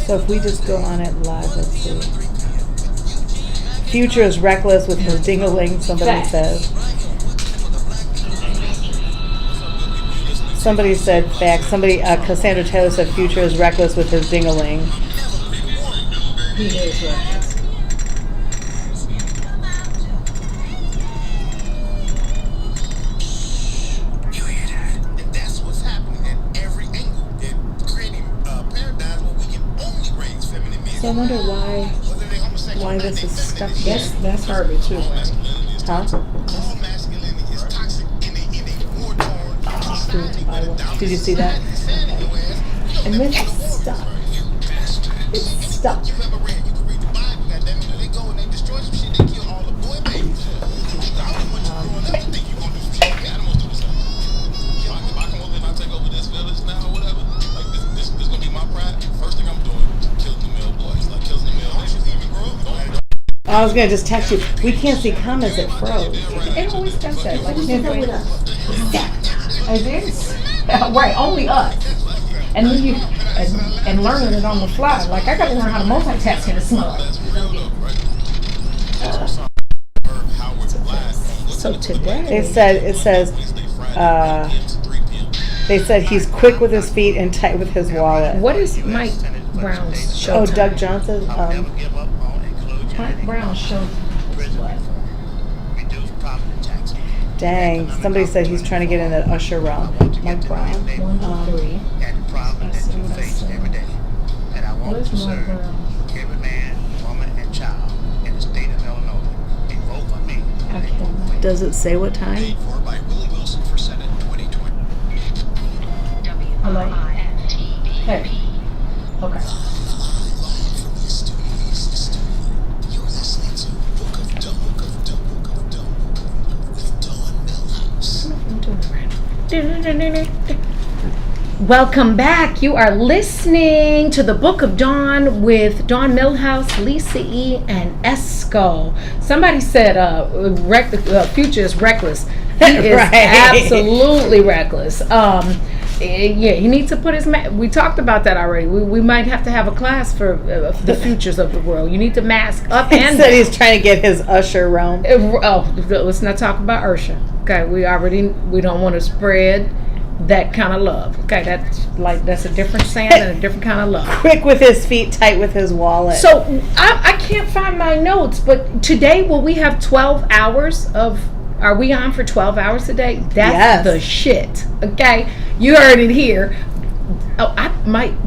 So if we just go on it live, let's see. Future is reckless with his ding-a-ling, somebody says. Somebody said fact. Cassandra Taylor said Future is reckless with his ding-a-ling. He is reckless. So I wonder why this is stuck here. That's Herbie too, right? Huh? Did you see that? Okay. And then it's stuck. It's stuck. I was gonna just text you. We can't see comments. It froze. It always does that. Like, can't wait. It is. Right, only us. And then you and learning it on the fly. Like, I gotta learn how to multitask in the smug. So today they said he's quick with his feet and tight with his wallet. What is Mike Brown's show? Oh, Doug Johnson. Mike Brown showed what? Dang, somebody said he's trying to get in that usher realm. Mike Brown. 1, 2, 3. Let's see. Where's Mike Brown? Every man, woman, and child in the state of Illinois. They vote for me. Okay. Does it say what time? Paid for by Willie Wilson for Senate 2020. Hello? Hey. Okay. Welcome back. You are listening to the Book of Dawn with Dawn Millhouse, Lisa E, and Esco. Somebody said Future is reckless. He is absolutely reckless. Yeah, he needs to put his we talked about that already. We might have to have a class for the futures of the world. You need to mask up and said down. he's trying to get his usher realm. Let's not talk about Ursha. Okay, we don't want to spread that kind of love. Okay, that's a different saying and a different kind of love. Quick with his feet, tight with his wallet. So I can't find my notes, but today will we have 12 hours of? Are we on for 12 hours today? That's the shit. Okay, you heard it here. Oh,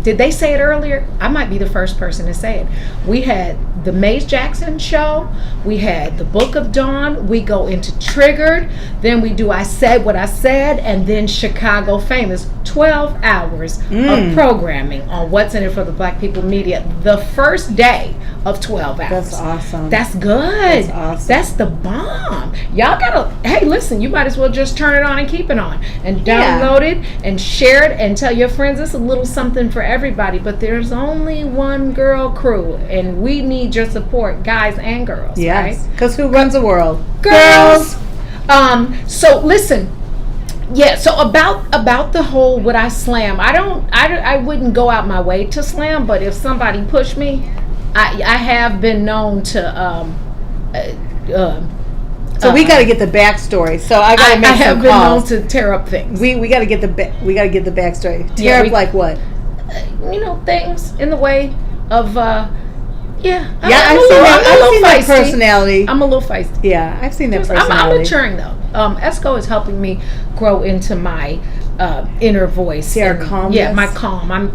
did they say it earlier? I might be the first person to say it. We had the Maze Jackson show. We had the Book of Dawn. We go into Triggered. Then we do I Said What I Said. And then Chicago Famous. 12 hours of programming on What's in It for the Black People Media. The first day of 12 hours. That's awesome. That's good. That's awesome. That's the bomb. Y'all gotta, hey, listen, you might as well just turn it on and keep it on. And download it and share it and tell your friends it's a little something for everybody. But there's only one girl crew. And we need your support, guys and girls. Yes. Because who runs the world? Girls. So listen. Yeah, so about the whole would I slam? I wouldn't go out my way to slam, but if somebody pushed me, I have been known to so we got to get the backstory. So I got to make some calls. I have been known to tear up things. We got to get the backstory. Tear up like what? Things in the way of I've seen feisty. that personality. I'm a little feisty. Yeah, I've seen that personality. I'm maturing though. Esco is helping me grow into my inner voice. See our calmness? Yeah, my calm. I'm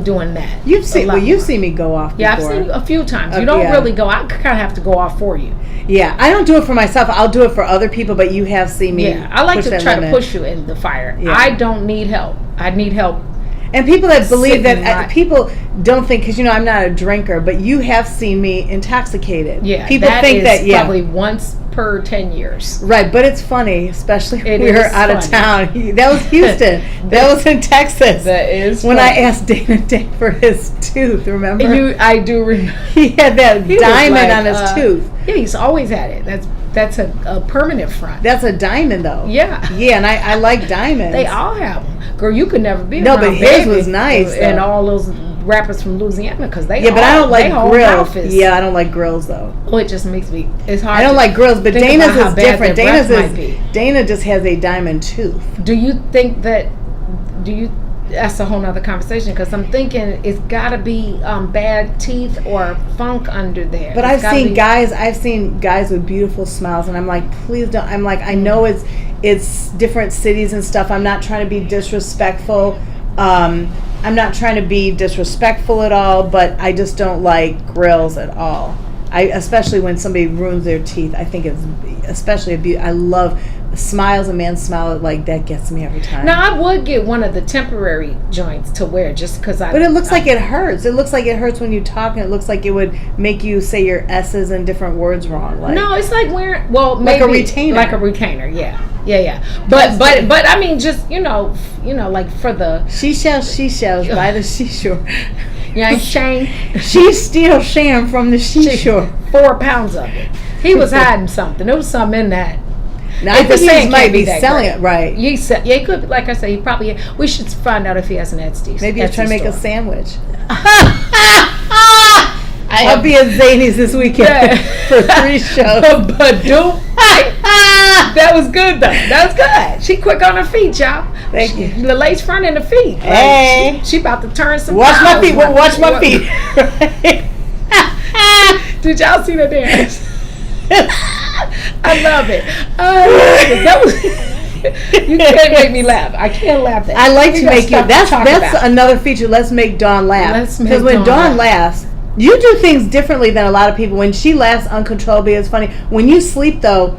doing that. You've seen me go off before. Yeah, I've seen you a few times. You don't really go. I kind of have to go off for you. Yeah, I don't do it for myself. I'll do it for other people, but you have seen me. Yeah, I like to try to push you in the fire. Yeah. I don't need help. I need help And people that believe Sitting that right. people don't think, because I'm not a drinker, but you have seen me intoxicated. Yeah, people think that probably once per 10 years. Right, but it's funny, especially when It we were is out of funny. town. That was Houston. That was in Texas. That is when funny. I asked Dana for his tooth. Remember? I do remember. He had that He was diamond like, on his tooth. Yeah, he's always had it. That's a permanent front. That's a diamond, though. Yeah. Yeah, and I like diamonds. They all have them. Girl, you could never be No, around but his Baby was nice, and though. all those rappers from Louisiana because they Yeah, but I don't like they whole grills. mouth is- Yeah, I don't like grills though. Oh, it just makes me. It's hard. I don't to like grills, but think Dana's about how is bad different. their Dana's breath might be. Dana just has a diamond tooth. Do you think that? Do you? That's a whole nother conversation because I'm thinking it's got to be bad teeth or funk under there. But It's I've gotta seen guys with beautiful smiles, and I'm like, please don't. I'm like, I know it's different cities and stuff. I'm not trying to be disrespectful. I'm not trying to be disrespectful at all, but I just don't like grills at all. Especially when somebody ruins their teeth. I think it's especially I love smiles. A man's smile like that gets me every time. Now I would get one of the temporary joints to wear just because I. But it looks like it hurts. It looks like it hurts when you talk, and it looks like it would make you say your S's and different words wrong. Like, no, it's like wearing like a retainer. Like a retainer, yeah. But I mean, just like for the seashells by the seashore. Yeah, Shane. She's still Shane from the seashore. 4 pounds of it. He was hiding something. There was something in that. Now, I think he might be selling it, right? He could. Like I say, he probably. We should find out if he has an Etsy. Maybe he's trying to make a store. sandwich. I'll be at Zany's this weekend for 3 shows. But that was good though. That was good. She quick on her feet, y'all. Thank you. The lace front and the feet. Hey, she about to turn some. Watch my piles. feet. Watch my feet. Did y'all see the dance? I love it. That was. You can't make me laugh. I can't laugh at. I like to make you. That's another feature. Let's make Dawn laugh. Because when Dawn laughs, you do things differently than a lot of people. When she laughs uncontrollably, it's funny. When you sleep, though,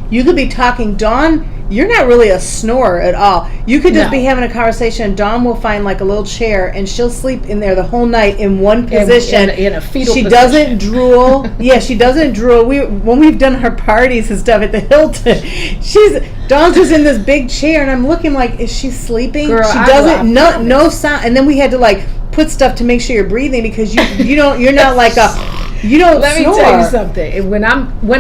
you could be talking. Dawn, you're not really a snorer at all. You could just be having a conversation, and Dawn will find like a little chair, and she'll sleep in there the whole night in one position. In a fetal She position. doesn't drool. Yeah, she doesn't drool. When we've done her parties and stuff at the Hilton, Dawn's just in this big chair, and I'm looking like, is she sleeping? Girl, she doesn't. No sound. And then we had to like put stuff to make sure you're breathing because you're not like you don't Let snore. me tell you something. When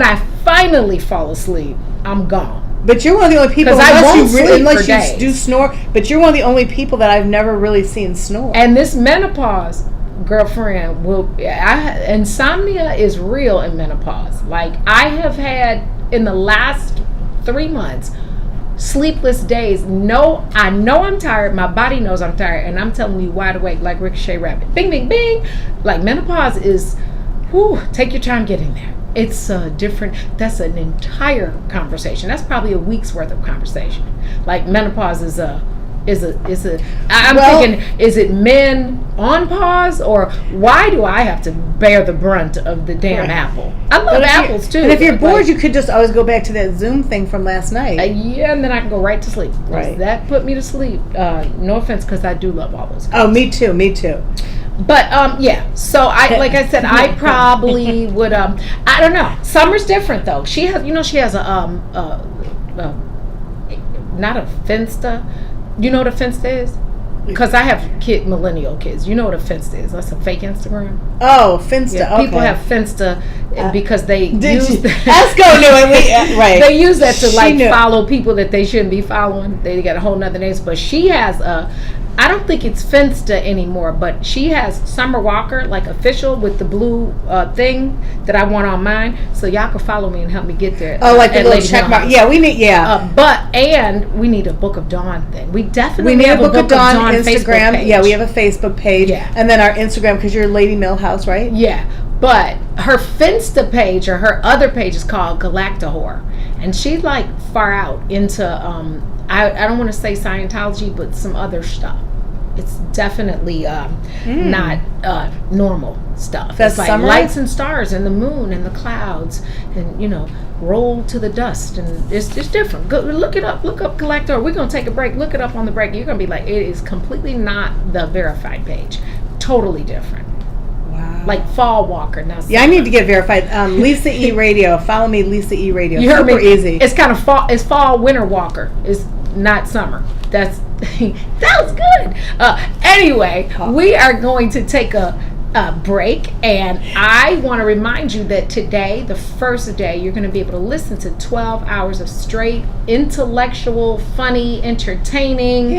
I finally fall asleep, I'm gone. But you're one of the only people, 'Cause I won't unless sleep you for days. do snore. But you're one of the only people that I've never really seen snore. And this menopause, girlfriend, insomnia is real in menopause. Like I have had in the last 3 months, sleepless days. I know I'm tired. My body knows I'm tired, and I'm telling you wide awake like Ricochet Rabbit. Bing, bing, bing. Like menopause is, take your time getting there. It's that's an entire conversation. That's probably a week's worth of conversation. Like menopause is I'm thinking, is it men on pause, or why do I have to bear the brunt of the damn apple? I love apples too. And if you're bored, you could just always go back to that Zoom thing from last night. Yeah, and then I can go right to sleep. Right. That put me to sleep. No offense, because I do love all those. Oh, me too. But yeah, so like I said, I probably would. I don't know. Summer's different though. She has a not a Finsta. You know what a Finsta is? Because I have millennial kids. You know what a Finsta is? That's a fake Instagram. Oh, Finsta. Yeah, okay. people have Finsta because they use Esco knew it. Right. They use that to She knew. follow people that they shouldn't be following. They got a whole nother name. But she has I don't think it's Finsta anymore, but she has Summer Walker, like official, with the blue thing that I want on mine. So y'all can follow me and help me get there. Oh, like the little Lady check mark. Millhouse. Yeah, we need. And we need a Book of Dawn thing. We definitely need have a Book of Dawn Facebook Instagram. page. Yeah, we have a Facebook page. Yeah. And then our Instagram, because you're Lady Millhouse, right? Yeah. But her Finsta page or her other page is called Galactahore. And she's like far out into, I don't want to say Scientology, but some other stuff. It's definitely not normal stuff. That's it's like summer? lights and stars and the moon and the clouds and, you know, roll to the dust, and it's different. Go look it up. Look up Collector. We're gonna take a break. Look it up on the break. You're gonna be like, it is completely not the verified page. Totally different. Wow. Like Fall Walker. Now, Yeah, I need to get verified. Lisa E Radio. Follow me, Lisa E Radio. you heard Super me. easy. It's kind of fall. It's Fall Winter Walker. It's not summer. That's that was good. Anyway, we are going to take a break, and I want to remind you that today, the first day, you're going to be able to listen to 12 hours of straight intellectual, funny, entertaining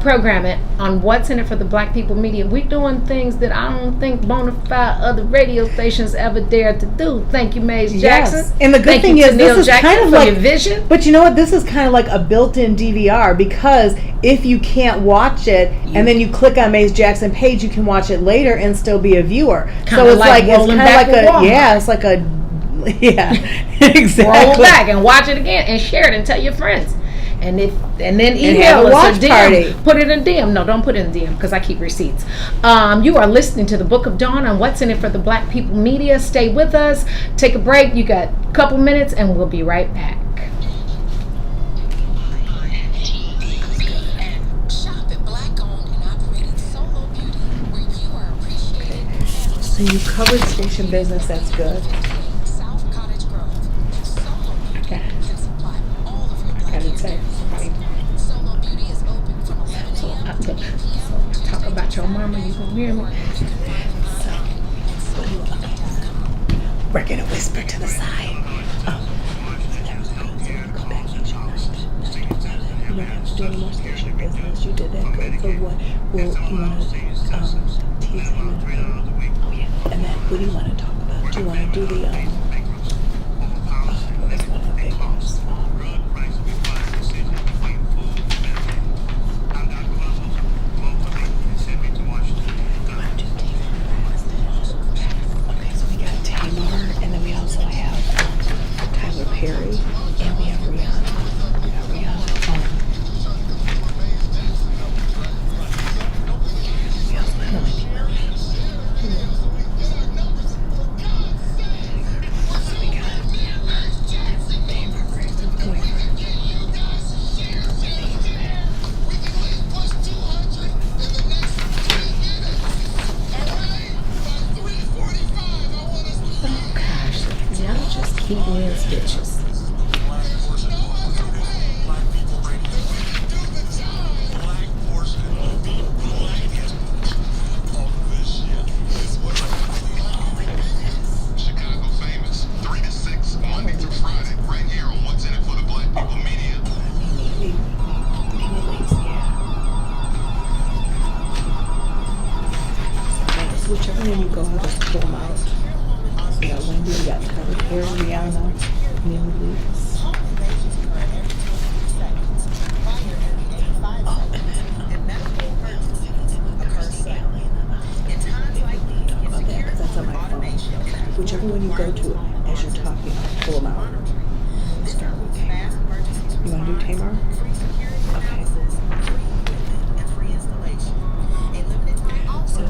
programming on What's in It for the Black People Media. We're doing things that I don't think bona fide other radio stations ever dared to do. Thank you, Maze Jackson. Yes. And the good Thank thing you is, to this Neil is Jackson kind of for like your vision. But you know what? This is kind of like a built-in DVR, because if you can't watch it and then you click on Maze Jackson page, you can watch it later and still be a viewer. Kinda So it's like like it's rolling kind of back like with a Walmart. it's like a exactly. Roll back and watch it again and share it and tell your friends. And then have email a us watch or DM. party. Put it in DM. No, don't put it in DM because I keep receipts. You are listening to the Book of Dawn on What's in It for the Black People Media. Stay with us. Take a break. You got a couple minutes and we'll be right back. So you covered station business. That's good. Okay. I didn't say. So talk about your mama. You gonna hear me? We're gonna whisper to the side. You don't have to do any more station business. You did that good. So what? Well, you want to tease him and her. Oh yeah. And then what do you want to talk about? Do you want to do the what is one of the big ones? Okay, so we got Tamar, and then we also have Tyler Perry, and we have Rihanna. We got Rihanna. We also have Wendy Williams. So we got Tamar Braxton's boyfriend. Y'all just keep being bitches. Chicago famous, 3 to 6, Monday through Friday, right here on What's in It for the Black People Media. Whichever one you go, I'll just pull them out. We got Wendy, we got Tyler Perry, Rihanna, Nene Leakes. Oh, and then, Kirstie Alley. Talk about that, because that's on my phone. Whichever one you go to as you're talking, I'll pull them out. Start with Tamar. You want to do Tamar? Okay. So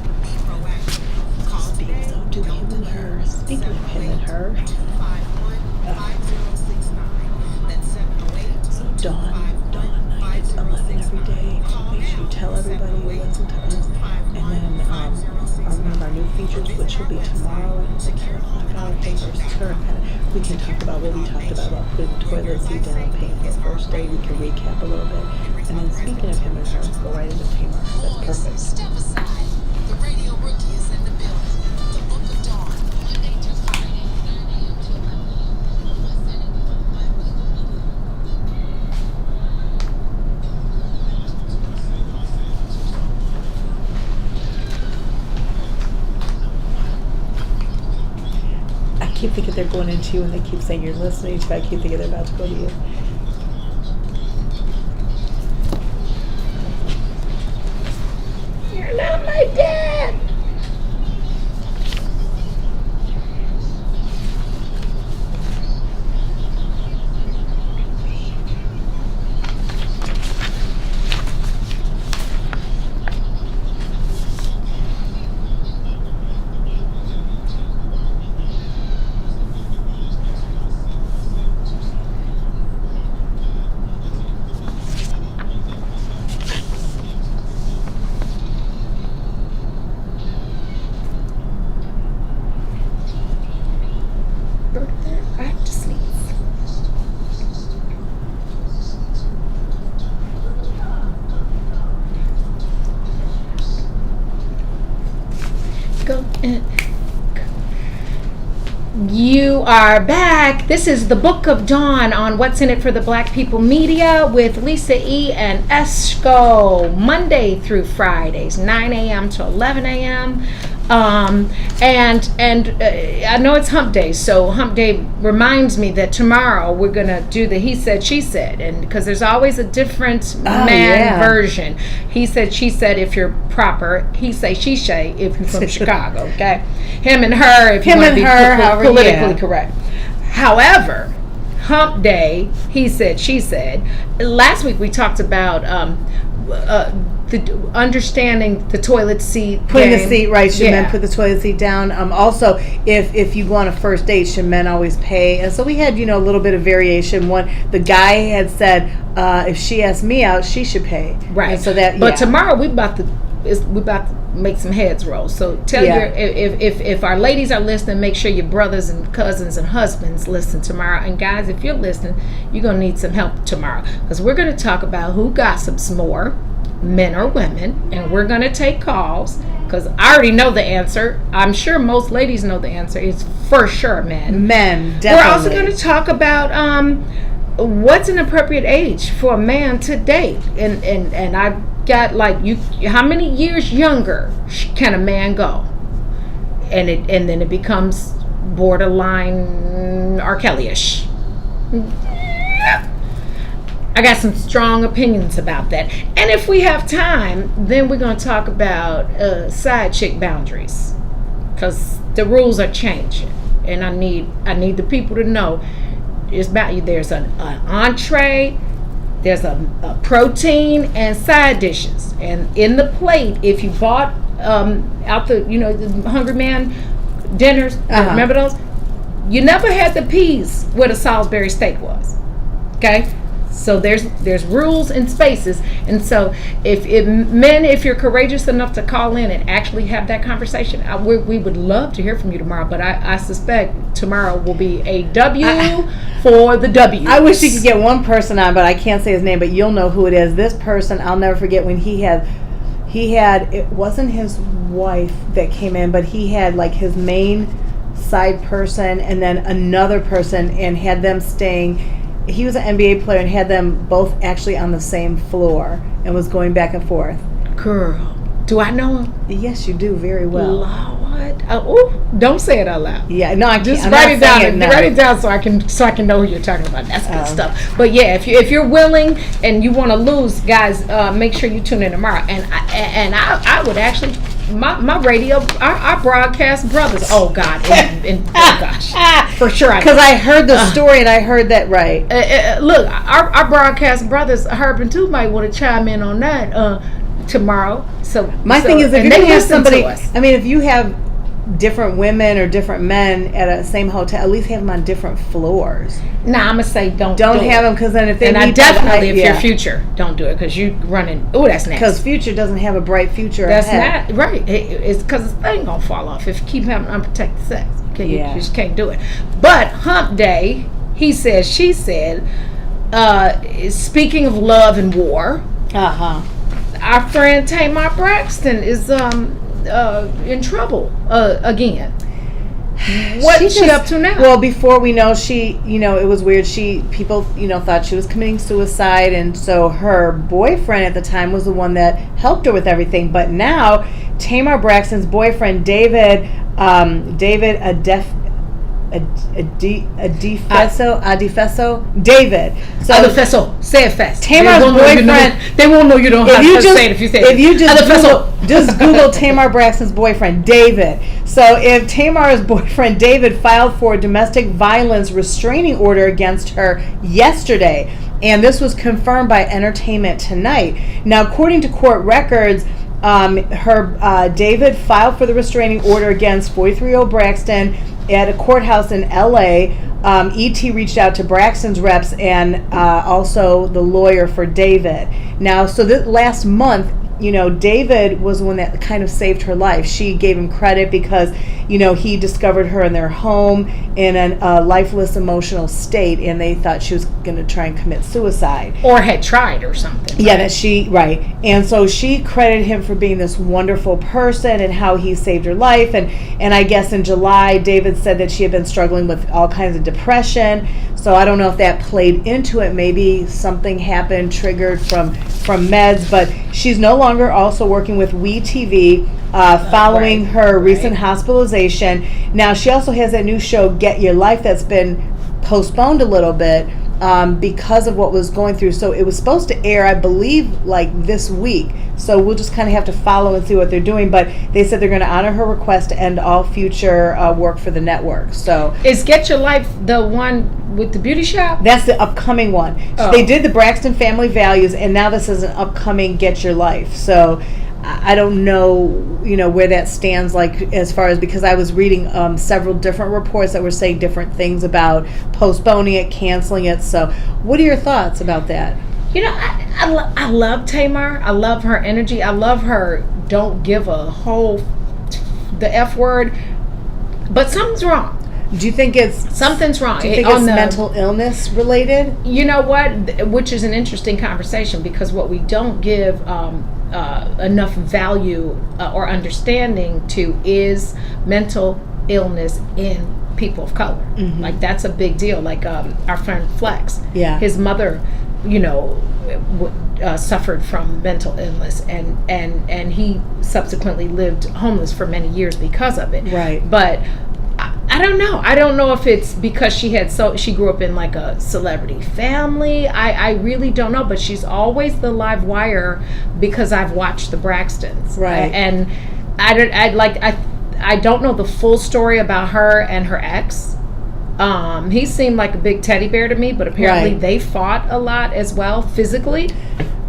do him and her. Speaking of him and her, so Dawn night at 11 every day. Make sure you tell everybody you listen to us. And then one of our new features, which will be tomorrow at 6 o'clock hour, him versus her. We can talk about what we talked about putting the toilet seat down, paying for the first day. We can recap a little bit. And then speaking of him and her, go right into Tamar. That's perfect. Step aside. The radio rookie is in the building. The Book of Dawn, Monday through Friday, 9 a.m. to 11 a.m. on What's in It for the Black People Media. I keep thinking they're going into you, and they keep saying you're listening to. I keep thinking they're about to go to you. You're not my dad. You are back. This is the Book of Dawn on What's in It for the Black People Media with Lisa E. and Esco, Monday through Fridays, 9 a.m. to 11 a.m. And I know it's Hump Day, so Hump Day reminds me that tomorrow we're gonna do the He Said, She Said, and because there's always a different version. He said, she said, if you're proper. He say, she say, if you're from Chicago. Okay, him and her, if you want to be politically correct. However, Hump Day, he said, she said. Last week we talked about understanding the toilet seat, putting game. the seat right. Should men put the toilet seat down? Also, if you go on a first date, should men always pay? And so we had a little bit of variation. One, the guy had said if she asked me out, she should pay. Right. And so that. But tomorrow we about to make some heads roll. So tell your if our ladies are listening, make sure your brothers and cousins and husbands listen tomorrow. And guys, if you're listening, you're gonna need some help tomorrow because we're gonna talk about who gossips more, men or women, and we're gonna take calls because I already know the answer. I'm sure most ladies know the answer. It's for sure men. Men, definitely. We're also gonna talk about what's an appropriate age for a man to date, and I got how many years younger can a man go, and then it becomes borderline R. Kelly-ish. I got some strong opinions about that. And if we have time, then we're going to talk about side chick boundaries, because the rules are changing, and I need the people to know it's about you. There's an entree, there's a protein, and side dishes. And in the plate, if you bought out the Hungry Man dinners, remember those? You never had the peas where the Salisbury steak was. Okay? So there's rules and spaces, and so if you're courageous enough to call in and actually have that conversation, we would love to hear from you tomorrow. But I suspect tomorrow will be a W for the W. I wish you could get one person on, but I can't say his name. But you'll know who it is. This person, I'll never forget when he had it wasn't his wife that came in, but he had his main side person and then another person, and had them staying. He was an NBA player and had them both actually on the same floor and was going back and forth. Girl, do I know him? Yes, you do very well. Lord, don't say it out loud. Yeah, no, I can't. Just write it down. Write it down so I can know who you're talking about. That's good stuff. But yeah, if you're willing and you want to lose, guys, make sure you tune in tomorrow. And I would actually. My radio, our broadcast brothers. Oh God, oh gosh, for sure. Because I heard the story and I heard that right. Look, our broadcast brothers, Herb and Two, might want to chime in on that tomorrow. So my thing is, if you have somebody, I mean, if you have different women or different men at a same hotel, at least have them on different floors. Nah, I'm gonna say don't have them, because then if they and I definitely if you're Future, don't do it, because you running. Oh, that's nasty. Because Future doesn't have a bright future. That's ahead. not right. It's because the thing gonna fall off if you keep having unprotected sex. Okay, you just can't do it. But Hump Day, he said, she said. Speaking of love and war, our friend Tamar Braxton is in trouble again. What's she up to now? Well, before we know, she, it was weird. People, thought she was committing suicide, and so her boyfriend at the time was the one that helped her with everything. But now, Tamar Braxton's boyfriend, David David. Adefeso. Say it fast. Tamar's boyfriend. They won't know you don't have to say it if you say it. If you just Google Tamar Braxton's boyfriend, David. So if Tamar's boyfriend, David, filed for a domestic violence restraining order against her yesterday, and this was confirmed by Entertainment Tonight. Now, according to court records, David filed for the restraining order against 43-year-old Braxton at a courthouse in L.A. E.T. reached out to Braxton's reps and also the lawyer for David. Now, so last month, David was the one that kind of saved her life. She gave him credit because, he discovered her in their home in a lifeless emotional state, and they thought she was going to try and commit suicide. Or had tried or something. Yeah, right. And so she credited him for being this wonderful person and how he saved her life. And I guess in July, David said that she had been struggling with all kinds of depression. So I don't know if that played into it. Maybe something happened, triggered from meds. But she's no longer also working with WeTV following her recent hospitalization. Now, she also has that new show, Get Your Life, that's been postponed a little bit because of what was going through. So it was supposed to air, I believe, like this week. So we'll just kind of have to follow and see what they're doing. But they said they're going to honor her request to end all future work for the network. So is Get Your Life the one with the beauty shop? That's the upcoming one. So they did the Braxton Family Values, and now this is an upcoming Get Your Life. So I don't know, where that stands, like as far as, because I was reading several different reports that were saying different things about postponing it, canceling it. So what are your thoughts about that? I love Tamar. I love her energy. I love her don't give a the F word. But something's wrong. Do you think something's wrong? Do you think it's mental illness related? You know what? Which is an interesting conversation, because what we don't give enough value or understanding to is mental illness in people of color. Mm-hmm. Like, that's a big deal. Like our friend Flex, his mother, suffered from mental illness, and he subsequently lived homeless for many years because of it. Right. But I don't know. I don't know if it's because she grew up in like a celebrity family. I really don't know. But she's always the live wire because I've watched the Braxtons. Right. And I don't know the full story about her and her ex. He seemed like a big teddy bear to me, but apparently they fought a lot as well physically.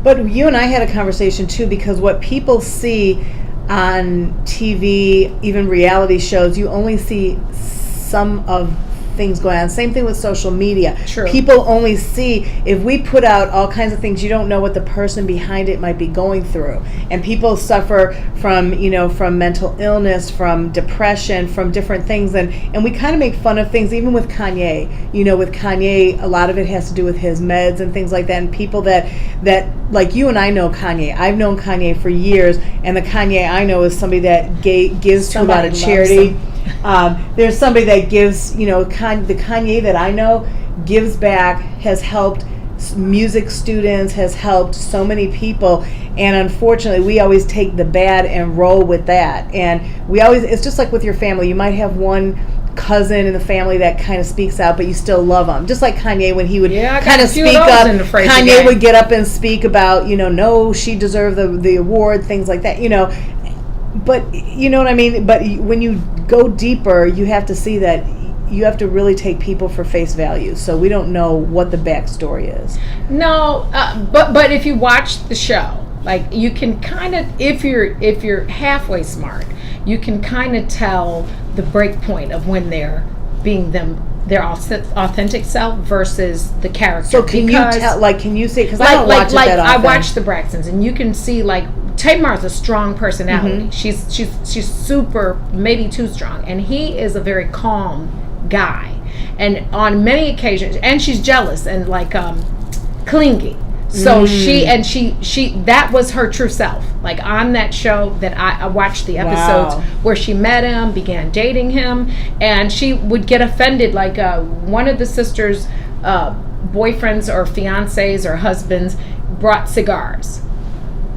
But you and I had a conversation too, because what people see on TV, even reality shows, you only see some of things going on. Same thing with social media. True. People only see, if we put out all kinds of things, you don't know what the person behind it might be going through. And people suffer from, from mental illness, from depression, from different things. And we kind of make fun of things, even with Kanye. With Kanye, a lot of it has to do with his meds and things like that. And people that like you and I know Kanye. I've known Kanye for years, and the Kanye I know is somebody that gives to a lot of charity. There's somebody that gives, the Kanye that I know gives back, has helped music students, has helped so many people, and unfortunately we always take the bad and roll with that. And it's just like with your family. You might have one cousin in the family that kind of speaks out, but you still love them. Just like Kanye, when he would kind of speak up, Kanye would get up and speak about, no, she deserved the award, things like that, But you know what I mean? But when you go deeper, you have to see that you have to really take people for face value. So we don't know what the backstory is. No, but if you watch the show, like, you can kind of, if you're halfway smart, you can kind of tell the break point of when they're being their authentic self versus the character. So can you tell? Like, can you say? Because I don't watch it that often. I watch the Braxtons, and you can see, like, Tamar's a strong personality. Mm-hmm. She's super, maybe too strong, and he is a very calm guy. And on many occasions, and she's jealous and like clingy. So she that was her true self. Like, on that show that I watched the episodes where she met him, began dating him, and she would get offended. Like one of the sisters' boyfriends or fiancés or husbands brought cigars.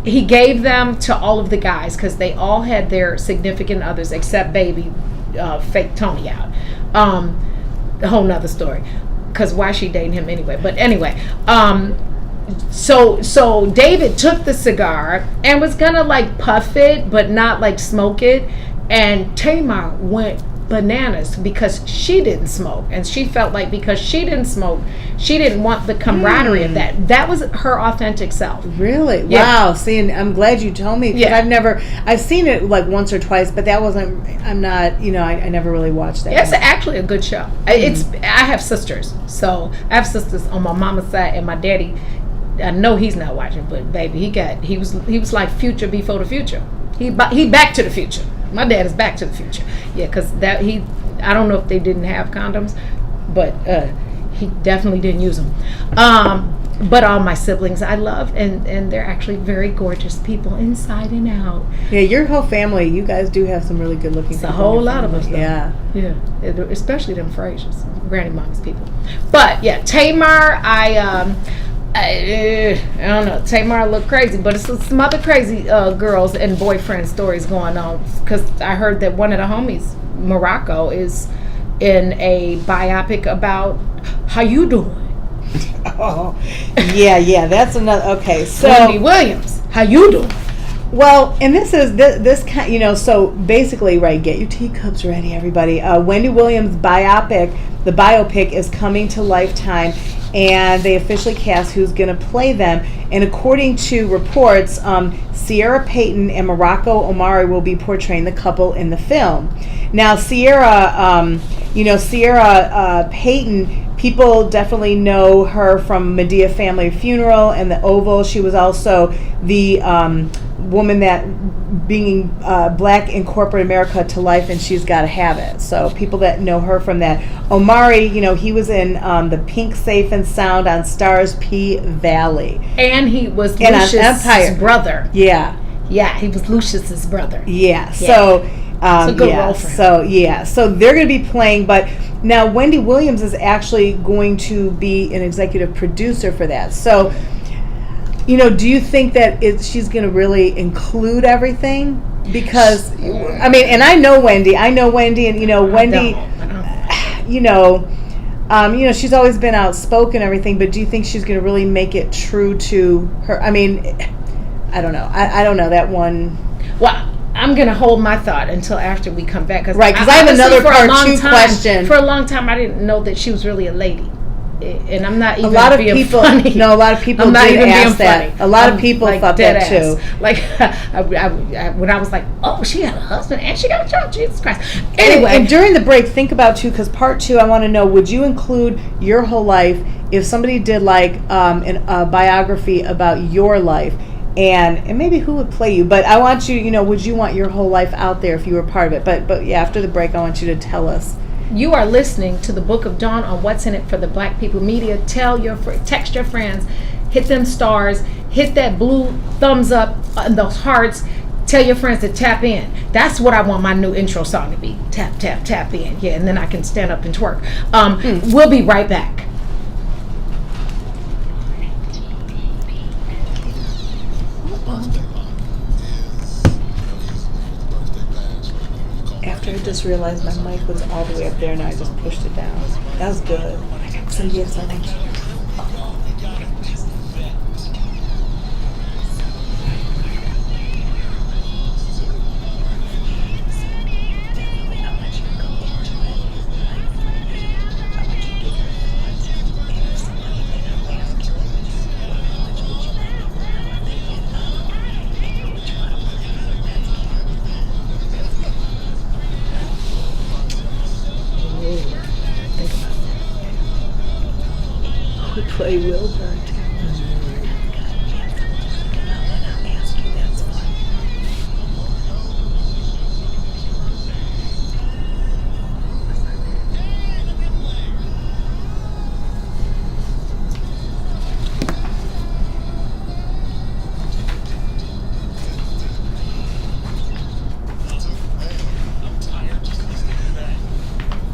He gave them to all of the guys because they all had their significant others except baby fake Tony out. A whole nother story, because why she dating him anyway? But anyway, so David took the cigar and was gonna like puff it but not like smoke it, and Tamar went bananas because she didn't smoke, and she felt like because she didn't smoke, she didn't want the camaraderie of that was her authentic self. Really? Wow. See, and I'm glad you told me, because I've seen it like once or twice, but that wasn't, I'm not, I never really watched that. It's actually a good show. I have sisters, so I have sisters on my mama's side, and my daddy I know he's not watching, but baby, he was like Future before the future. He Back to the Future. My dad is Back to the Future. Yeah, because I don't know if they didn't have condoms, but he definitely didn't use them. But all my siblings I love, and they're actually very gorgeous people inside and out. Yeah, your whole family, you guys do have some really good looking people. It's a whole lot of us, though. Yeah. Yeah, especially them Frasers, Granny Mama's people. But yeah, Tamar, I don't know. Tamar looked crazy, but it's some other crazy girls and boyfriend stories going on. Because I heard that one of the homies, Morocco, is in a biopic about how you doing. Oh, yeah. That's another. Okay, so Wendy Williams, how you doing? Well, and this is this kind, so basically, right? Get your teacups ready, everybody. Wendy Williams' biopic, the biopic, is coming to Lifetime, and they officially cast who's going to play them. And according to reports, Sierra Payton and Morocco Omari will be portraying the couple in the film. Now, Sierra Payton, people definitely know her from Medea Family Funeral and The Oval. She was also the woman that bringing black in corporate America to life, and She's Gotta Have It. So people that know her from that. Omari, he was in The Pink Safe and Sound on Stars P Valley. And he was Lucius's brother. Yeah, he was Lucius's brother. Yeah. So it's a good role for him. So they're going to be playing, but now Wendy Williams is actually going to be an executive producer for that. So, do you think that she's going to really include everything? Because, and I know Wendy, and Wendy, she's always been outspoken and everything, but do you think she's going to really make it true to her? I don't know. I don't know that one. Well, I'm going to hold my thought until after we come back. Right, because I have another part 2 question. For a long time, I didn't know that she was really a lady. And I'm not even a lot of being people, funny. No, a lot of people I'm not did even ask being that. funny. A lot of people thought that ass. too. Like, when I was like, oh, she had a husband and she got a child, Jesus Christ. Anyway. And during the break, think about too, because part 2, I want to know, would you include your whole life if somebody did like a biography about your life? And maybe who would play you? But I want you, would you want your whole life out there if you were part of it? But yeah, after the break, I want you to tell us. You are listening to the Book of Dawn on What's in It for the Black People Media. Text your friends, hit them stars, hit that blue thumbs up and those hearts. Tell your friends to tap in. That's what I want my new intro song to be. Tap, tap, tap in. Yeah, and then I can stand up and twerk. We'll be right back. After I just realized my mic was all the way up there and I just pushed it down. That was good. So yes, I want you. Play Wilbur.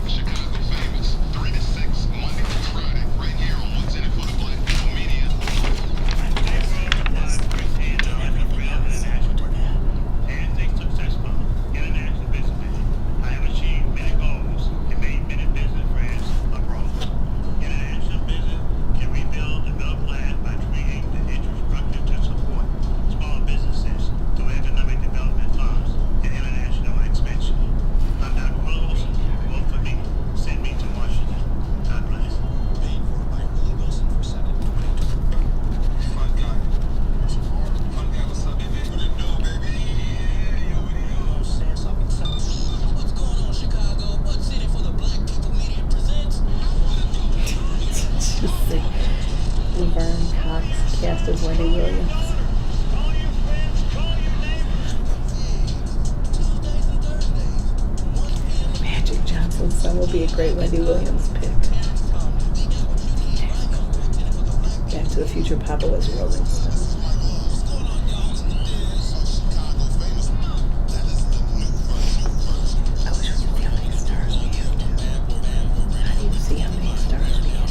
Chicago famous, 3 to 6, Monday through Friday, right here on What's in It for the Black People Media. as Wendy Williams. Magic Johnson's son will be a great Wendy Williams pick. Back to the Future Papa was Rolling Stone. I wish we could see how many stars we have. How do you see how many stars we have?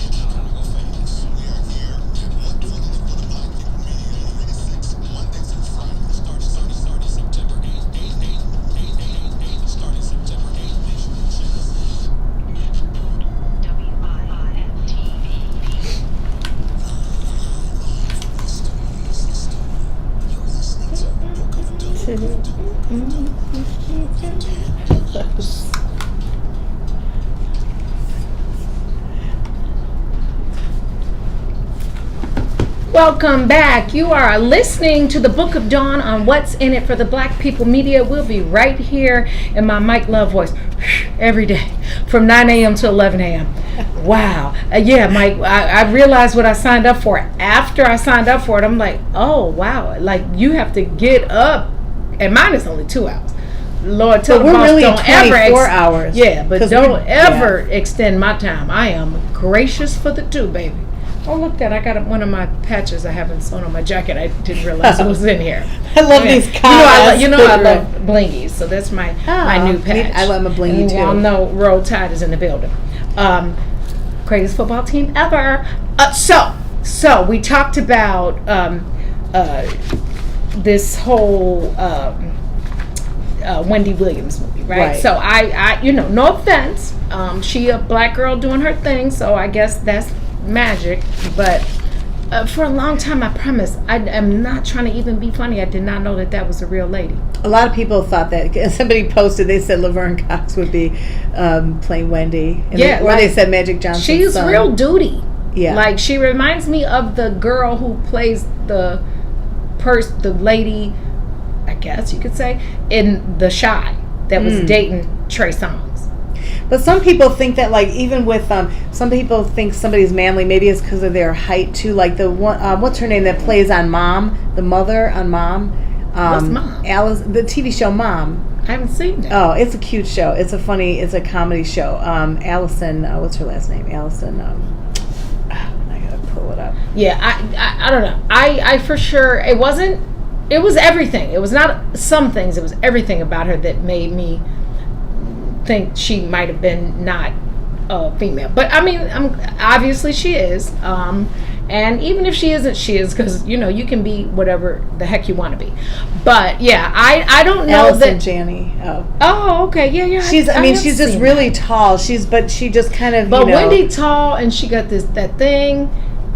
Welcome back. You are listening to the Book of Dawn on What's in It for the Black People Media. We'll be right here in my Mike Love voice every day from 9 a.m. to 11 a.m. Wow. Yeah, Mike, I realized what I signed up for. After I signed up for it, I'm like, oh, wow. Like, you have to get up. And mine is only 2 hours. Lord, tell the boss really don't ever hours. Yeah, but don't ever extend my time. I am gracious for the 2, baby. Oh, look, that I got one of my patches I haven't sewn on my jacket. I didn't realize it was in here. I love these I love blingies, so that's my new patch. I love my blingy too. Y'all know Roll Tide is in the building. Greatest football team ever. So we talked about this whole Wendy Williams movie, right? So I no offense, she a black girl doing her thing, so I guess that's magic, but for a long time I promise I am not trying to even be funny. I did not know that was a real lady. A lot of people thought that. Somebody posted, they said Laverne Cox would be playing Wendy, and they said Magic Johnson. She's real duty. Yeah, like she reminds me of the girl who plays the lady, I guess you could say, in The Shy that was dating Trey Songz. But some people think that, like, even with some people think somebody's manly, maybe it's because of their height too. Like the one, what's her name that plays on Mom, the mother on Mom? What's Mom? Alice, the TV show Mom. I haven't seen that. Oh, it's a cute show. It's a comedy show. Allison, what's her last name? Allison. I gotta pull it up. Yeah, I don't know. I for sure it wasn't. It was everything. It was not some things. It was everything about her that made me think she might have been not a female. But I mean, obviously she is. And even if she isn't, she is, because you can be whatever the heck you want to be. But yeah, I don't know Allison Janney. Oh, okay, yeah. She's just really tall. She just kind of. But Wendy tall, and she got that thing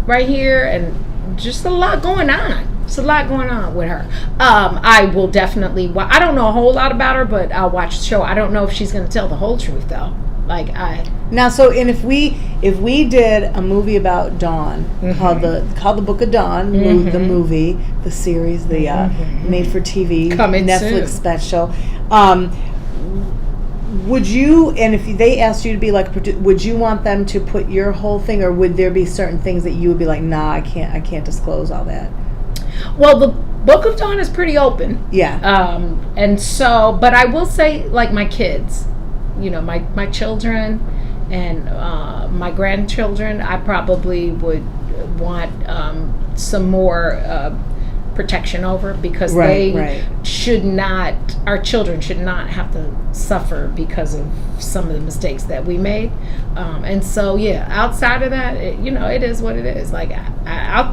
right here, and just a lot going on. It's a lot going on with her. I will definitely. I don't know a whole lot about her, but I'll watch the show. I don't know if she's going to tell the whole truth though. If we did a movie about Dawn called the Book of Dawn, the movie, the series, the made for TV Netflix soon. Special. Would you, and if they asked you to be like, would you want them to put your whole thing, or would there be certain things that you would be like, nah, I can't disclose all that? Well, the Book of Dawn is pretty open. Yeah. And so, but I will say, like, my kids, my children and my grandchildren, I probably would want some more protection over, because our children should not have to suffer because of some of the mistakes that we made. And so, yeah, outside of that, it is what it is. Like,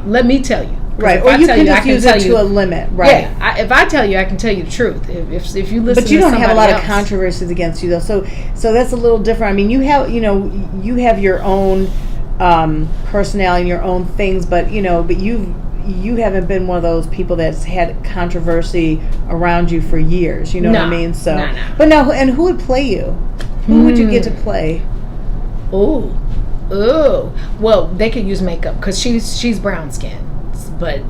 let me tell you. Right, or you can just use it to a limit, right? Yeah, if I tell you, I can tell you the truth. If you listen, but you don't have a lot of controversies against you, though. So that's a little different. I mean, you have your own personality and your own things, but you haven't been one of those people that's had controversy around you for years. You know what I mean? So, no. But no, and who would play you? Who would you get to play? Ooh, well, they could use makeup because she's brown skinned. But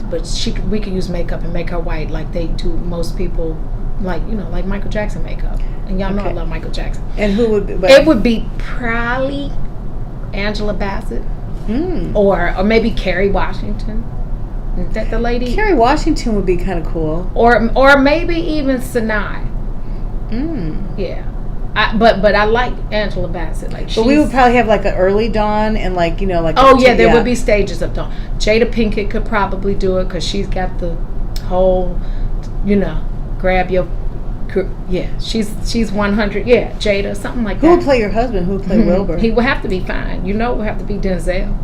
we could use makeup and make her white like they do most people, like Michael Jackson makeup. And y'all know I love Michael Jackson. And who would be? It would be probably Angela Bassett, or maybe Kerry Washington. That the lady. Kerry Washington would be kind of cool. Or maybe even Sinai. Yeah. But I like Angela Bassett. Like, but we would probably have like an early dawn and like like. There would be stages of dawn. Jada Pinkett could probably do it because she's got the whole, grab your. Yeah, she's 100. Yeah, Jada, something like that. Who would play your husband? Who would play Wilbur? He would have to be fine. It would have to be Denzel.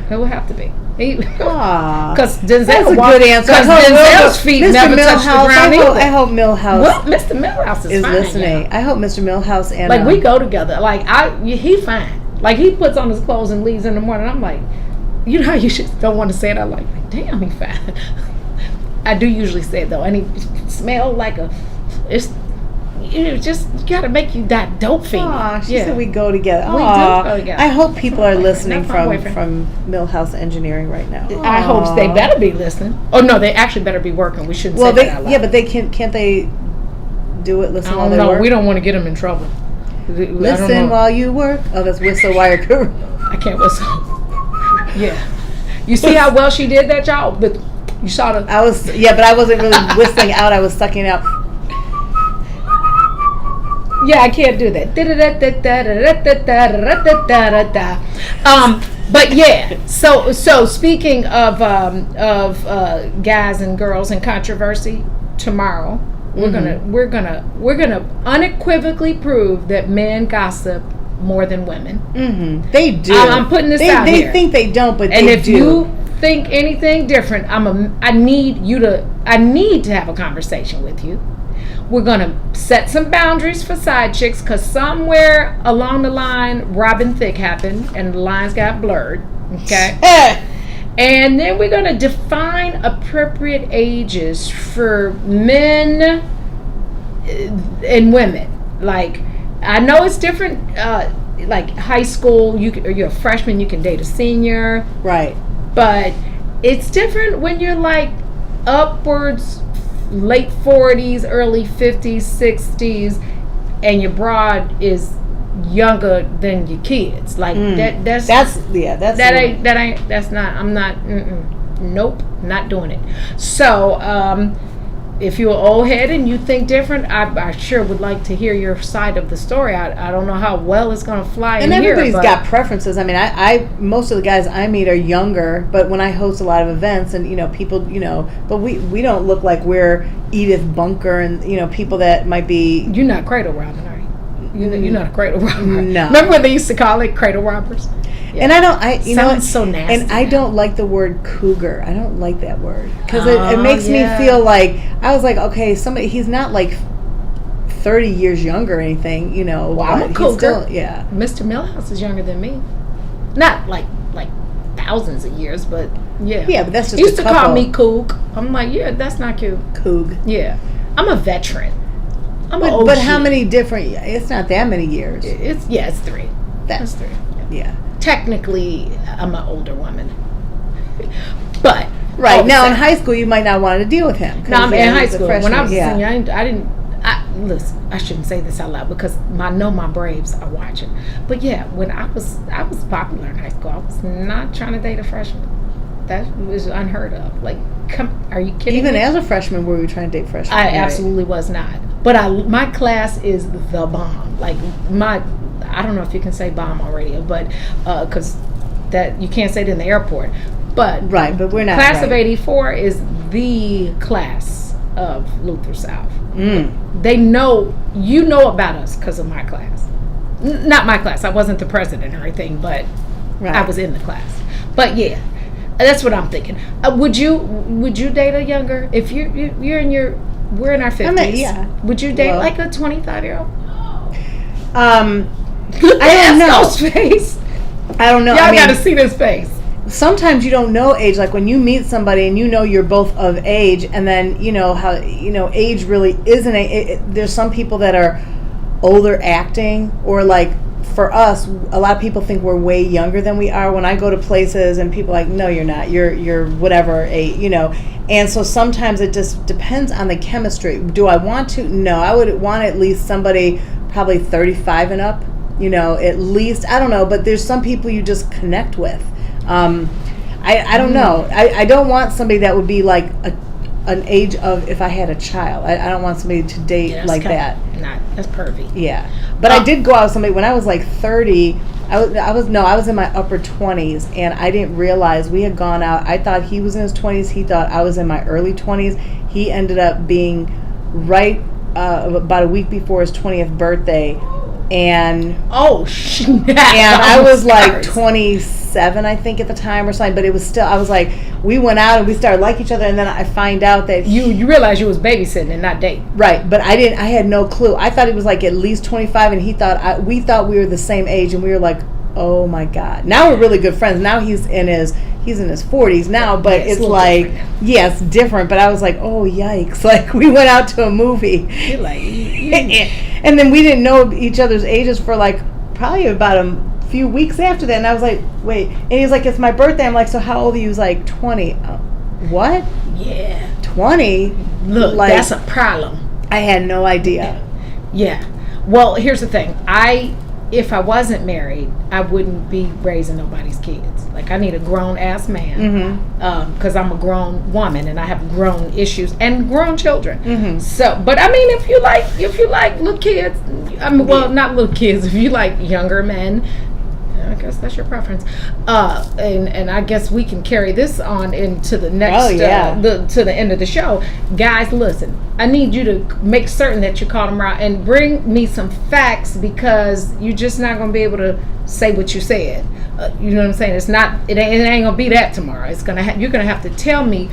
It would have to be. Because Denzel. That's a good answer. Because Denzel's feet never touched the ground either. I hope Millhouse. Well, Mr. Millhouse is fine, listening. I hope Mr. Millhouse and we go together. Like he's fine. Like he puts on his clothes and leaves in the morning. I'm like, how you just don't want to say it. I'm like, damn, he fine. I do usually say it though, and he smell like a. It's just gotta make you that dope fiend. She said we go together. We do go together. I hope people are listening from Millhouse Engineering right now. I hope they better be listening. Oh no, they actually better be working. We shouldn't say that out loud. Yeah, but they can't they do it? Listen while they work. We don't want to get them in trouble. Listen while you work. Oh, that's Whistle Wire Crew. I can't whistle. Yeah, you see how well she did that job. But you saw the. But I wasn't really whistling out. I was sucking out. Yeah, I can't do that. But yeah. So speaking of guys and girls and controversy, tomorrow we're gonna unequivocally prove that men gossip more than women. They do. I'm putting this out here. They think they don't, but and they if do. you think anything different, I need to have a conversation with you. We're going to set some boundaries for side chicks because somewhere along the line, Robin Thicke happened and the lines got blurred. Okay? And then we're going to define appropriate ages for men and women. Like, I know it's different. Like high school, you're a freshman, you can date a senior. Right. But it's different when you're like upwards late 40s, early 50s, 60s, and your broad is younger than your kids. Like that's not. I'm not. Nope, not doing it. So if you're an old head and you think different, I sure would like to hear your side of the story. I don't know how well it's going to fly in here. And everybody's got preferences. I mean, I most of the guys I meet are younger, but when I host a lot of events and, people, but we don't look like we're Edith Bunker and, people that might be... You're not cradle robbing, are you? You're not a cradle robber. No. Remember when they used to call it cradle robbers? Yeah. And Sounds so nasty. And I don't like the word cougar. I don't like that word because it makes me feel like I was like, okay, he's not like 30 years younger or anything, Well, I'm a cougar. Still, yeah. Mr. Millhouse is younger than me. Not like thousands of years, but yeah. Yeah, but that's just he used to call me Coog. I'm like, yeah, that's not cute. Coog. Yeah, I'm a veteran. But how many different? It's not that many years. It's 3. That's 3. Yeah. Technically, I'm an older woman. But right now in high school, you might not want to deal with him. No, I'm in high school. When I was a senior, I didn't. Listen, I shouldn't say this out loud because I know my Braves are watching. But yeah, when I was popular in high school. I was not trying to date a freshman. That was unheard of. Like, are you kidding me? Even as a freshman, were you trying to date freshmen? I absolutely was not. But my class is the bomb. Like I don't know if you can say bomb on radio, but because that you can't say it in the airport. But right, but we're not. Class of '84 is the class of Luther South. They know about us because of my class. Not my class. I wasn't the president or anything, but I was in the class. But yeah, that's what I'm thinking. Would you date a younger? If you're in your we're in our 50s. Yeah. Would you date like a 25-year-old? I don't know. Face. I don't know. Y'all got to see this face. Sometimes you don't know age. Like when you meet somebody and you're both of age, and then how age really isn't. There's some people that are older acting, or like for us, a lot of people think we're way younger than we are. When I go to places and people are like, no, you're not. You're whatever age, And so sometimes it just depends on the chemistry. Do I want to? No, I would want at least somebody probably 35 and up. At least, I don't know, but there's some people you just connect with. I don't know. I don't want somebody that would be like an age of if I had a child. I don't want somebody to date like that. That's pervy. Yeah. But I did go out with somebody when I was like 30. I was in my upper 20s, and I didn't realize we had gone out. I thought he was in his 20s. He thought I was in my early 20s. He ended up being right about a week before his 20th birthday, and snap. And I was like 27, I think, at the time or something. But it was still, I was like, we went out and we started liking each other, and then I find out that you realize you was babysitting and not dating, right? But I had no clue. I thought he was like at least 25, and we thought we were the same age, and we were like, oh my God. Now we're really good friends. Now he's in his 40s now, but it's like, yes, different. But I was like, oh yikes! Like we went out to a movie, you're like, and then we didn't know each other's ages for like probably about a few weeks after that. And I was like, wait. And he was like, it's my birthday. I'm like, so how old are you? He was like, 20. What? Yeah. 20? Look, like, that's a problem. I had no idea. Yeah. Well, here's the thing. If I wasn't married, I wouldn't be raising nobody's kids. Like, I need a grown-ass man, because I'm a grown woman and I have grown issues and grown children. Mm-hmm. So, but I mean, if you like little kids, well, not little kids. If you like younger men, I guess that's your preference. And I guess we can carry this on into the next, to the end of the show. Guys, listen, I need you to make certain that you call them out and bring me some facts, because you're just not going to be able to say what you said. You know what I'm saying? It ain't going to be that tomorrow. You're going to have to tell me,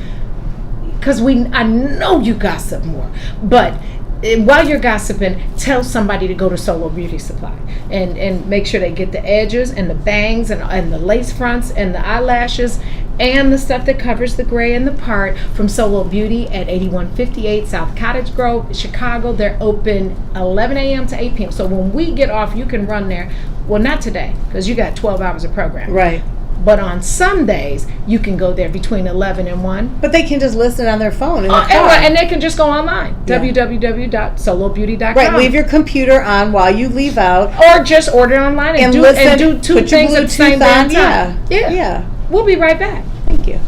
because I know you gossip more, but while you're gossiping, tell somebody to go to Solo Beauty Supply and make sure they get the edges and the bangs and the lace fronts and the eyelashes and the stuff that covers the gray and the part from Solo Beauty at 8158 South Cottage Grove, Chicago. They're open 11 a.m. to 8 p.m. So when we get off, you can run there. Well, not today, because you got 12 hours of program. Right. But on some days, you can go there between 11 and 1. But they can just listen on their phone. And they can just go online, www.solobeauty.com. Right, leave your computer on while you leave out. Or just order online and do two things at the same damn time. Yeah. We'll be right back. Thank you.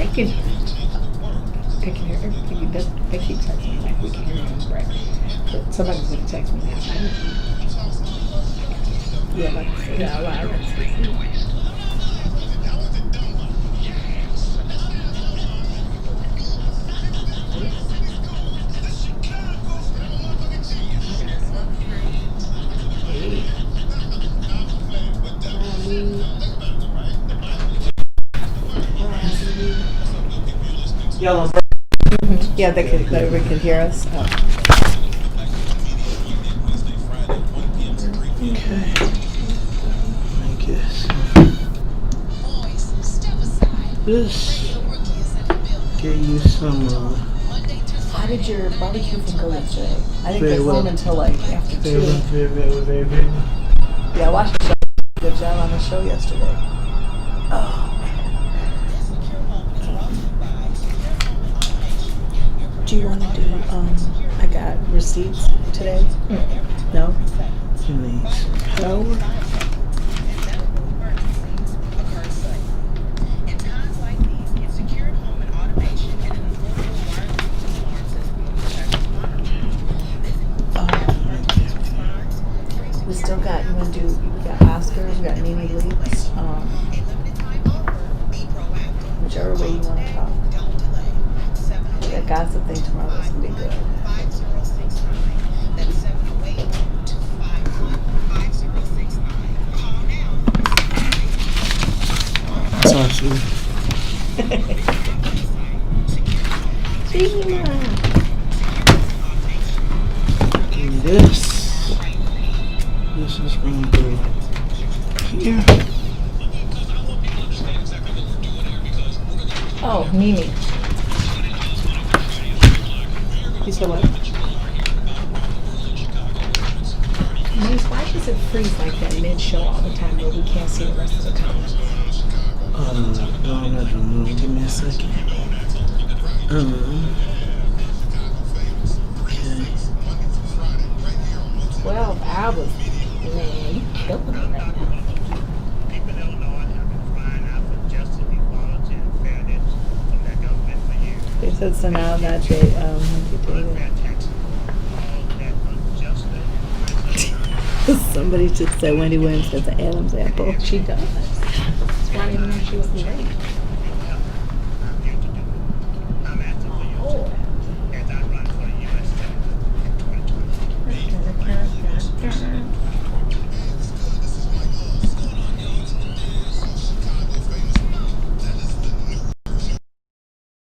They can hear everything. They keep texting me like we can hear you on the break. But somebody's going to text me now. Yeah, like I said, out loud. Yellow. Yeah, they could hear us. Oh. Okay. I guess this get you some. How did your barbecue thing go yesterday? I didn't Very get well. home until like after 2. Very. Yeah, I watched the show. Good job on the show yesterday. Oh. Do you want to do, I got receipts today? No? Please. No? We still got, we got Oscars, we got Nene Leakes, whichever way you want to talk. We got gossip thing tomorrow, that's going to be good. Talk to you. This is going to go here. Oh, Mimi. You said what? Why does it freeze like that mid-show all the time where we can't see the rest of the comments? Oh, Give me a second. Okay. 12 hours. Man, you killing it right now. People in Illinois have been crying out for justice, equality, and fairness from their government for years. They said so now that they somebody just said Wendy Williams has an Adam's apple. She does. That's why I didn't know she was late. Oh.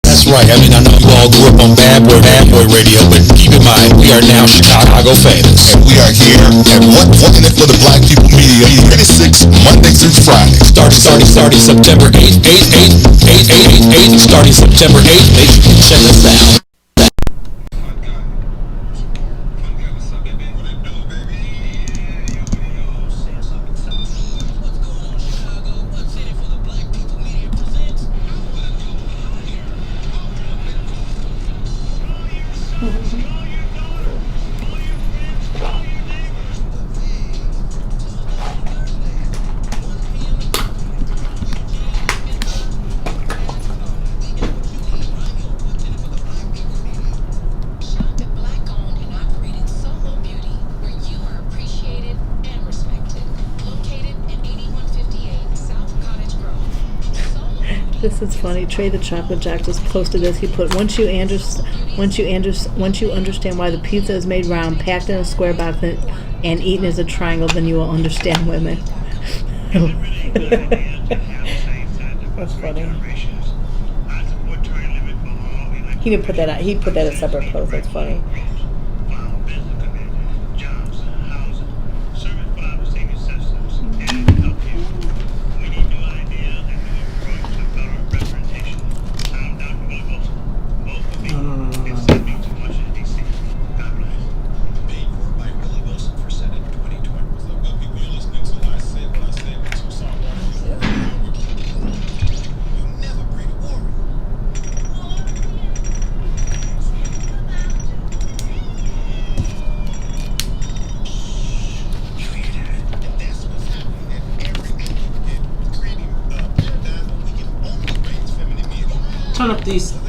That's right. I mean, I know you all grew up on Bad Boy Radio, but keep in mind, we are now Chicago famous. And we are here at Working It for the Black People Media, 36 Monday through Friday. Starting September 8th, starting September 8th, make sure you check us out. This is funny. Trey the Chocolate Jack just posted this. He put, once you understand why the pizza is made round, packed in a square box, and eaten as a triangle, then you will understand women. That's funny. He didn't put that out. He put that as a separate post. That's funny.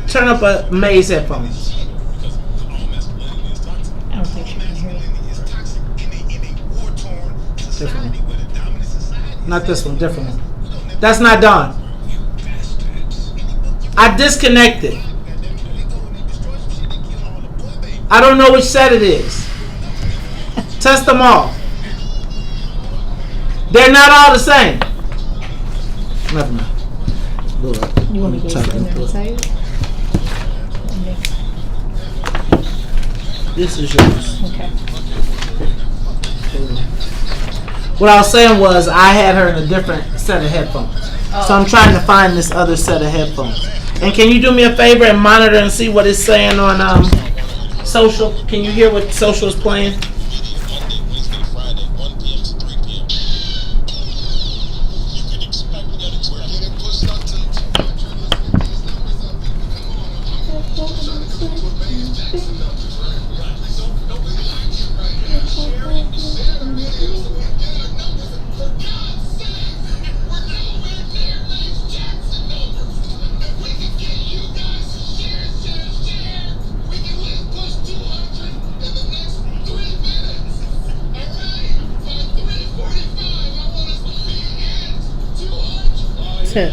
Turn up a Maze headphones. I don't think she can hear you. Different one. Not this one, different one. That's not done. I disconnected. I don't know which set it is. Test them all. They're not all the same. Never mind. You want me to go sit in there and say it? This is yours. Okay. What I was saying was I had her in a different set of headphones. Oh. So I'm trying to find this other set of headphones. And can you do me a favor and monitor and see what it's saying on social? Can you hear what social is playing? That's it.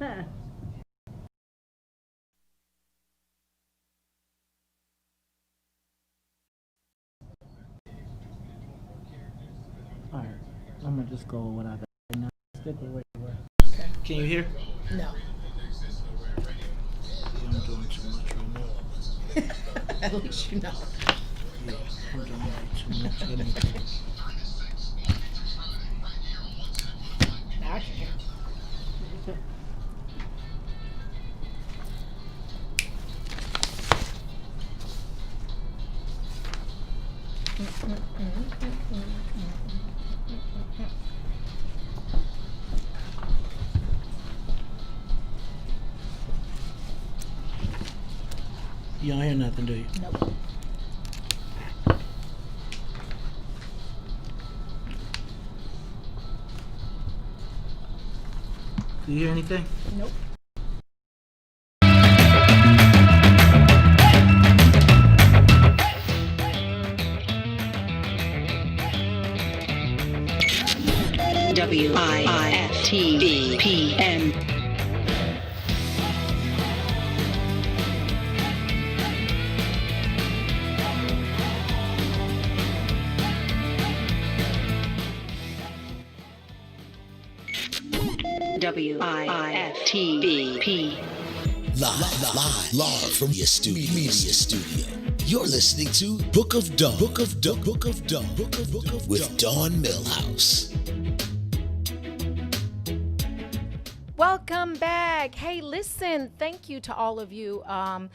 All right, I'm gonna just go with what I got. Now stick with where you were. Okay. Can you hear? No. I'm doing too much right now. At least you know. Yeah, I'm doing too much. Let me go. Now I can hear. You don't hear nothing, do you? Nope. Do you hear anything? Nope. WIFTVPN. WIFTVP. Live from your media studio. You're listening to Book of Dawn. Book of Dawn. Book of Dawn. Book of with Dawn Millhouse. Welcome back. Hey, listen, thank you to all of you. I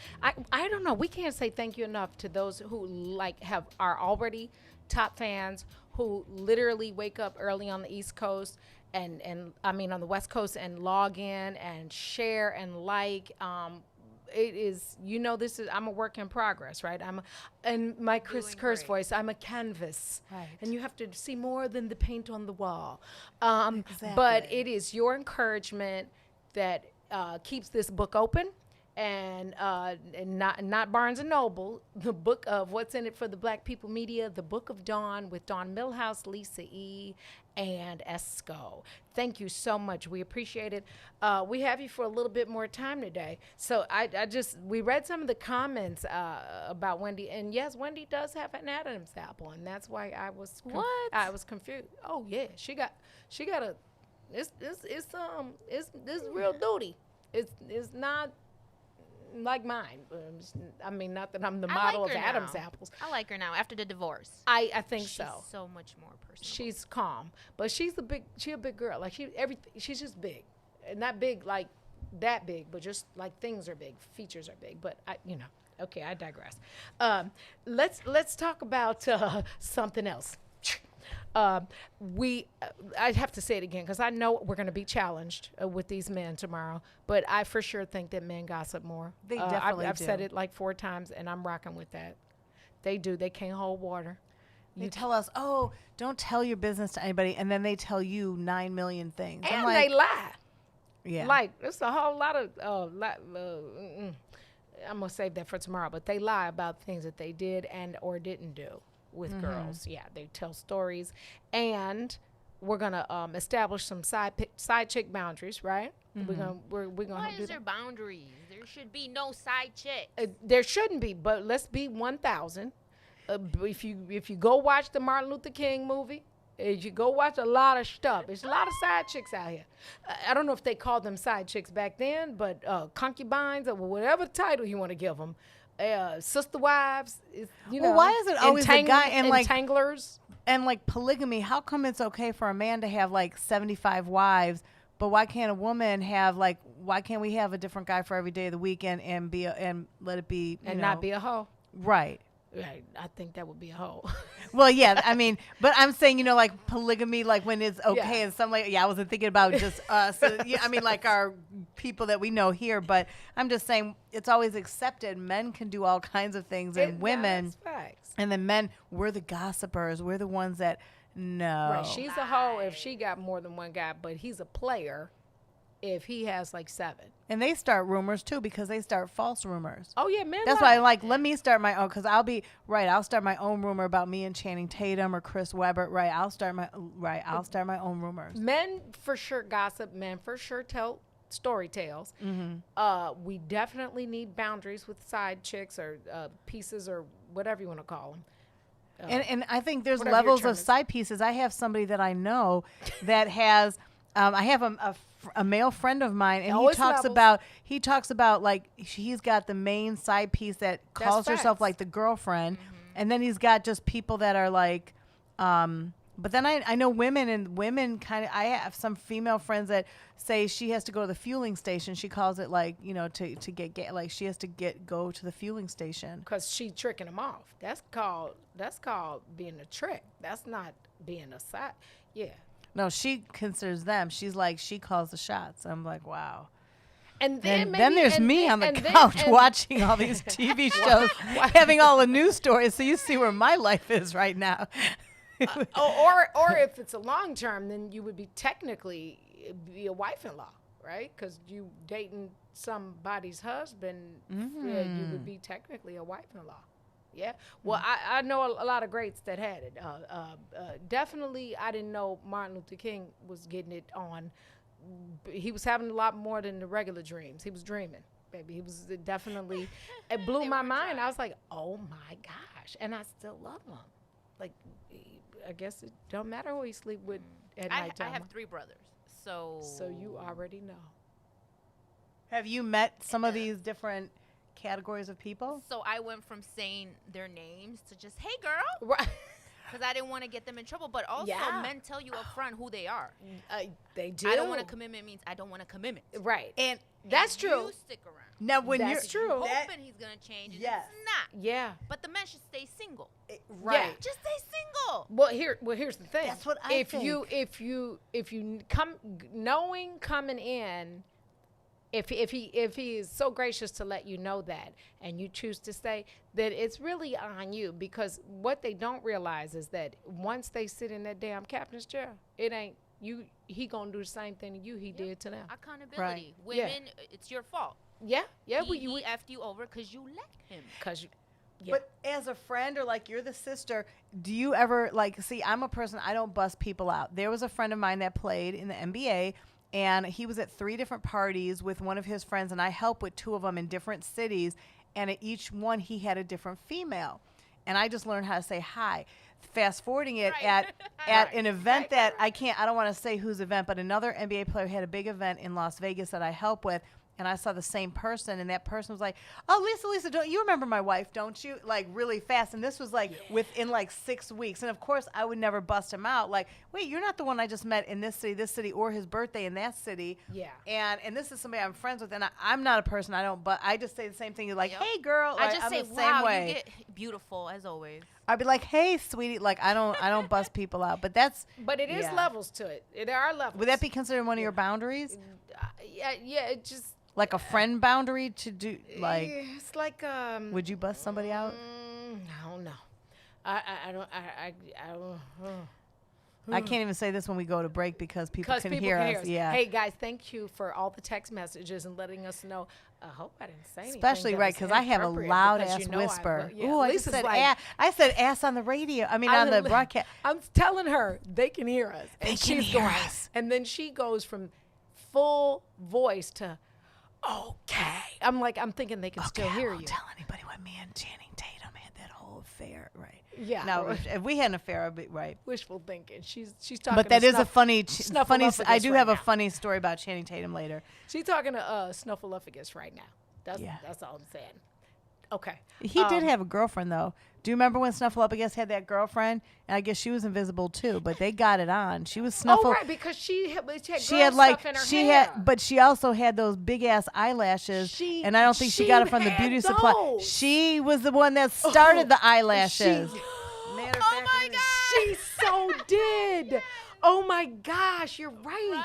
don't know. We can't say thank you enough to those who are already top fans, who literally wake up early on the East Coast and I mean on the West Coast and log in and share and like. It is, I'm a work in progress, right? And my Chris Curse voice, I'm a canvas. Right. And you have to see more than the paint on the wall. Exactly. But it is your encouragement that keeps this book open. And not Barnes & Noble, the book of What's in It for the Black People Media, the Book of Dawn with Dawn Millhouse, Lisa E., and Esco. Thank you so much. We appreciate it. We have you for a little bit more time today. So we read some of the comments about Wendy, and yes, Wendy does have an Adam's apple, and that's why I was confused. Oh yeah, she got a it's real duty. It's not like mine. I mean, not that I'm the model of Adam's apples. I like her now after the divorce. I think she's so much more personable. She's calm, but she's a big girl. Like she's just big, not big like that big, but just like things are big, features are big. But okay, I digress. Let's talk about something else. I have to say it again because I know we're going to be challenged with these men tomorrow, but I for sure think that men gossip more. They definitely do. I've said it like 4 times, and I'm rocking with that. They do. They can't hold water. They tell us, oh, don't tell your business to anybody, and then they tell you 9 million things. And they lie. Yeah. Like, it's a whole lot of, I'm going to save that for tomorrow, but they lie about things that they did and or didn't do with girls. Yeah, they tell stories. And we're going to establish some side chick boundaries, right? We're gonna Why is there boundaries? There should be no side chick. There shouldn't be, but let's be 1,000. If you go watch the Martin Luther King movie, if you go watch a lot of stuff, there's a lot of side chicks out here. I don't know if they called them side chicks back then, but concubines or whatever title you want to give them, sister wives. Well, why is it always the guy and like entanglers and like polygamy? How come it's okay for a man to have like 75 wives, but why can't a woman have why can't we have a different guy for every day of the weekend and let it be not be a hoe? Right. Right, I think that would be a hoe. Well, yeah, I mean, but I'm saying, like polygamy, like when it's okay and something like, I wasn't thinking about just us. I mean, like our people that we know here, but I'm just saying it's always accepted. Men can do all kinds of things, and women, and then men, we're the gossipers. We're the ones that know. Right, she's a hoe if she got more than one guy, but he's a player if he has like 7. And they start rumors too because they start false rumors. Oh yeah, men. That's why I let me start my own because I'll start my own rumor about me and Channing Tatum or Chris Webber. I'll start my own rumors. Men for sure gossip. Men for sure tell story tales. We definitely need boundaries with side chicks or pieces or whatever you want to call them. And I think there's whatever your levels term of is. side pieces. I have somebody that I know that has. I have a male friend of mine, and Always levels. he talks about like he's got the main side piece that calls herself facts. like the girlfriend, and then he's got just people that are like. But then I know women, and women kind of. I have some female friends that say she has to go to the fueling station. She calls it like to get like she has to go to the fueling station. Because she tricking them off. That's called being a trick. That's not being a side. Yeah. No, she considers them. She's like she calls the shots. I'm like, wow. And then then, there's me on the couch watching all these TV shows, having all the news stories. So you see where my life is right now. or if it's a long term, then you would be technically be a wife-in-law, right? Because you dating somebody's husband, yeah, you would be technically a wife-in-law. Yeah. Well, I know a lot of greats that had it. Definitely, I didn't know Martin Luther King was getting it on. He was having a lot more than the regular dreams. He was dreaming, baby. He was definitely. It blew my mind. I was like, oh my gosh, and I still love him. Like, I guess it don't matter who he sleep with at nighttime. I have 3 brothers, so you already know. Have you met some of these different categories of people? So I went from saying their names to just, hey, girl. Right. Because I didn't want to get them in trouble. But also, men tell you up front who they are. They do. I don't want a commitment means I don't want a commitment. Right. And that's true. You stick around. Now, when That's you're true. Hoping he's going to change. And Yes. it's not. Yeah. But the men should stay single. Right. Yeah. Just stay single. Well, here's the thing. That's what I if think. If you come knowing coming in, if he is so gracious to let you know that, and you choose to stay, then it's really on you, because what they don't realize is that once they sit in that damn captain's chair, it ain't you. He gonna do the same thing to you he did to them. Accountability. Right. Women, it's your fault. Yeah. Yeah. He effed you over because you let him. Because you. Yeah. But as a friend, or like you're the sister, do you ever see, I'm a person, I don't bust people out. There was a friend of mine that played in the NBA, and he was at 3 different parties with one of his friends, and I helped with 2 of them in different cities, and at each one he had a different female. And I just learned how to say hi. Fast forwarding it at an event that I don't want to say whose event, but another NBA player had a big event in Las Vegas that I helped with. And I saw the same person, and that person was like, oh, Lisa, don't you remember my wife, don't you? Like, really fast. And this was like within like 6 weeks. And of course, I would never bust him out. Like, wait, you're not the one I just met in this city, or his birthday in that city. Yeah. And this is somebody I'm friends with, and I'm not a person, I just say the same thing. You're like, hey, girl. I Like, just I'm say, the wow, same way. you get beautiful, as always. I'd be like, hey, sweetie. Like, I don't bust people out. But that's. But it is levels to it. There are levels. Would that be considered one of your boundaries? Yeah. It just. Like a friend boundary to do, like. It's like Would you bust somebody out? I don't know. I don't. I can't even say this when we go to break because people can people hear can us. Yeah. Hey guys, thank you for all the text messages and letting us know. I hope I didn't say anything. Especially that right, was because I have a inappropriate, loud because ass you know whisper. yeah, Ooh, I just Lisa's said like, ass. I said ass on the radio. I mean, on the broadcast. I'm telling her they can hear us. They And can she's hear going, us. And then she goes from full voice to, okay. I'm thinking they can still hear you. Don't tell anybody when me and Channing Tatum had that whole affair, right? Yeah. Now, if we had an affair, I'd be right. Wishful thinking. She's talking. But that to is a funny. Snuffleupagus I do right have a now. funny story about Channing Tatum later. She's talking to Snuffleupagus right now. Yeah. That's all I'm saying. Okay. He did have a girlfriend, though. Do you remember when Snuffleupagus had that girlfriend? And I guess she was invisible too, but they got it on. She was Snuffle. Oh, right, because she had girl like stuff in her she hair. had, but she also had those big ass eyelashes. And I don't think she got it from the beauty supply. those. She was the one that started the eyelashes. Oh my God. She so did. Oh my gosh, you're right.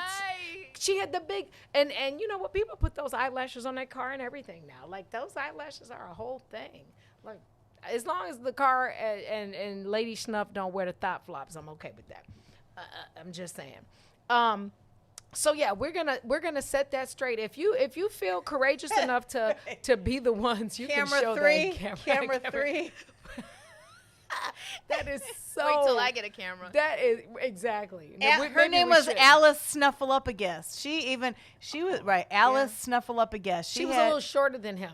She had the big and you know what? People put those eyelashes on their car and everything now. Like those eyelashes are a whole thing. Like as long as the car and Lady Snuff don't wear the thought flops, I'm okay with that. I'm just saying. So yeah, we're gonna set that straight. If you feel courageous enough to be the ones, you Camera can show three. that Camera 3. That is so. Wait till I get a camera. That is exactly. Her name was Alice Snuffleupagus. She was right. Alice Snuffleupagus. She was a little shorter than him.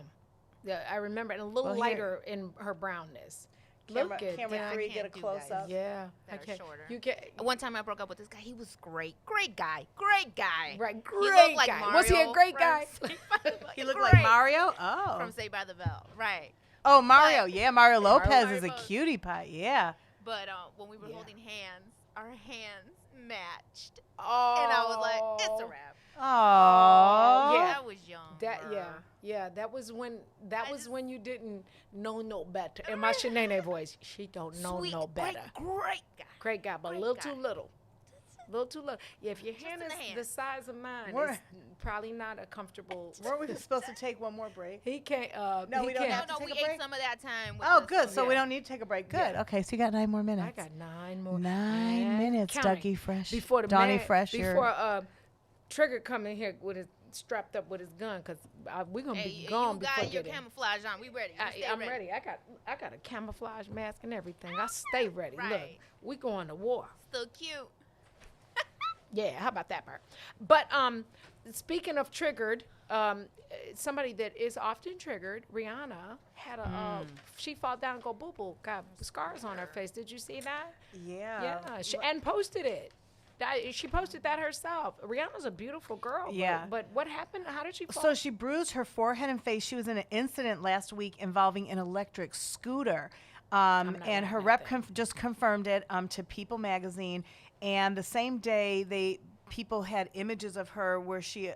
Yeah, I remember, and a little Well, lighter in her brownness. Camera Look at three, that. get a close up. Yeah, That I are can't. shorter. You can. One time I broke up with this guy. He was great guy. Right, He great looked like guy. Mario Was he a great guy? He looked like Mario. Oh, From Saved by the Bell, right? oh Mario. Yeah, Mario Lopez Mario is a Lopez. cutie pie. Yeah. But when we were holding hands, our hands matched, Oh, and I was like, "It's a wrap." Oh, yeah. I was young. That was when you didn't know no better. In my Shanae voice, she don't know Sweet, no better. Great guy. But a little too little. A little too little. Yeah, if your hand in is the hand. the size of mine, We're- it's probably not a comfortable. Weren't we supposed to take one more break? He can't. No, he we don't can't. have to No, take we a ate break. some of that time. With Oh, this, good. So we Yeah. don't need to take a break. Good. Yeah. Okay, so you got 9 more minutes. I got 9 more. 9 minutes, counting. Dougie Fresh. Before the Donnie man, Fresh. Before Trigger come in here with his strapped up with his gun, cause we're gonna Hey, be gone you before got your get in. camouflage on. We ready. You stay I'm ready. ready. I got a camouflage mask and everything. I stay ready. Look, Right. we going to war. Still cute. Yeah, how about that part? But speaking of triggered, somebody that is often triggered, Rihanna had a she fall down and go boo boo, got scars on her face. Did you see that? Yeah. Yeah, and posted it. She posted that herself. Rihanna's a beautiful girl. Yeah. But what happened? How did she fall? So she bruised her forehead and face. She was in an incident last week involving an electric scooter. And her rep just confirmed it to People magazine. And the same day, people had images of her where she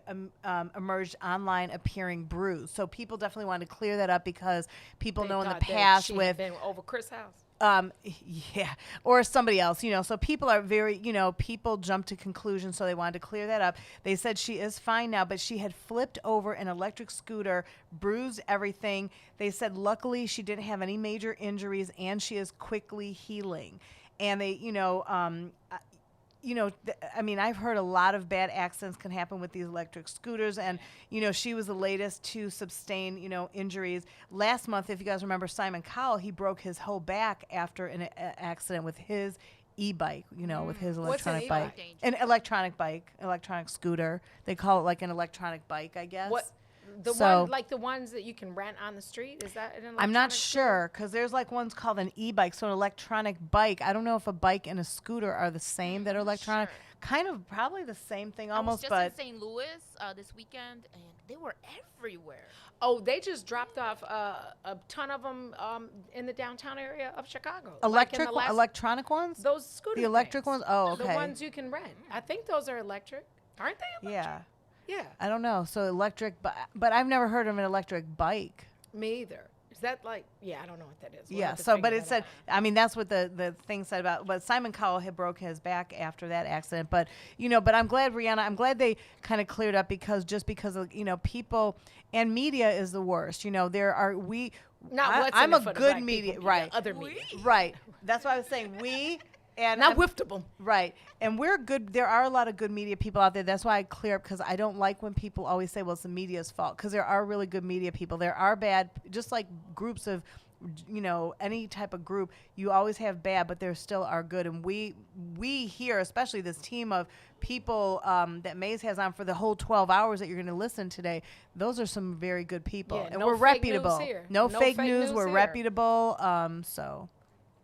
emerged online appearing bruised. So people definitely wanted to clear that up because people They know in the thought that past she had with been over Chris' house. yeah, or somebody else, so people are very, people jump to conclusions, so they wanted to clear that up. They said she is fine now, but she had flipped over an electric scooter, bruised everything. They said luckily she didn't have any major injuries and she is quickly healing. And they, I've heard a lot of bad accidents can happen with these electric scooters, and she was the latest to sustain injuries. Last month, if you guys remember, Simon Cowell, he broke his whole back after an accident with his e-bike, with his electronic bike, an electronic scooter. They call it like an electronic bike, I guess. What? The ones that you can rent on the street? Is that an electronic I'm not scooter? sure because there's like ones called an e-bike, so an electronic bike. I don't know if a bike and a scooter are the same that are electronic. Sure. Kind of probably the same thing I was almost, just but in St. Louis this weekend, and they were everywhere. Oh, they just dropped off a ton of them in the downtown area of Chicago. electronic ones? Those scooter The electric things. ones? Oh, okay. The ones you can rent. I think those are electric. Aren't they electric? Yeah. Yeah. I don't know. So electric, but I've never heard of an electric bike. Me either. Is that like, yeah, I don't know what that is. We'll Yeah. have to So, figure but it that said, out. that's what the thing said about, but Simon Cowell had broke his back after that accident. But, but I'm glad I'm glad they kind of cleared up because of, people and media is the worst. I'm a good media, right. Other media. Right. That's why I was saying we. And not whiftable. Right. And we're good. There are a lot of good media people out there. That's why I clear up because I don't like when people always say, well, it's the media's fault because there are really good media people. There are bad, just like groups of, any type of group, you always have bad, but there still are good. And we here, especially this team of people that Maze has on for the whole 12 hours that you're going to listen today, those are some very good people. Yeah, and no we're fake news reputable. here. No No fake fake news. news We're here. reputable. So.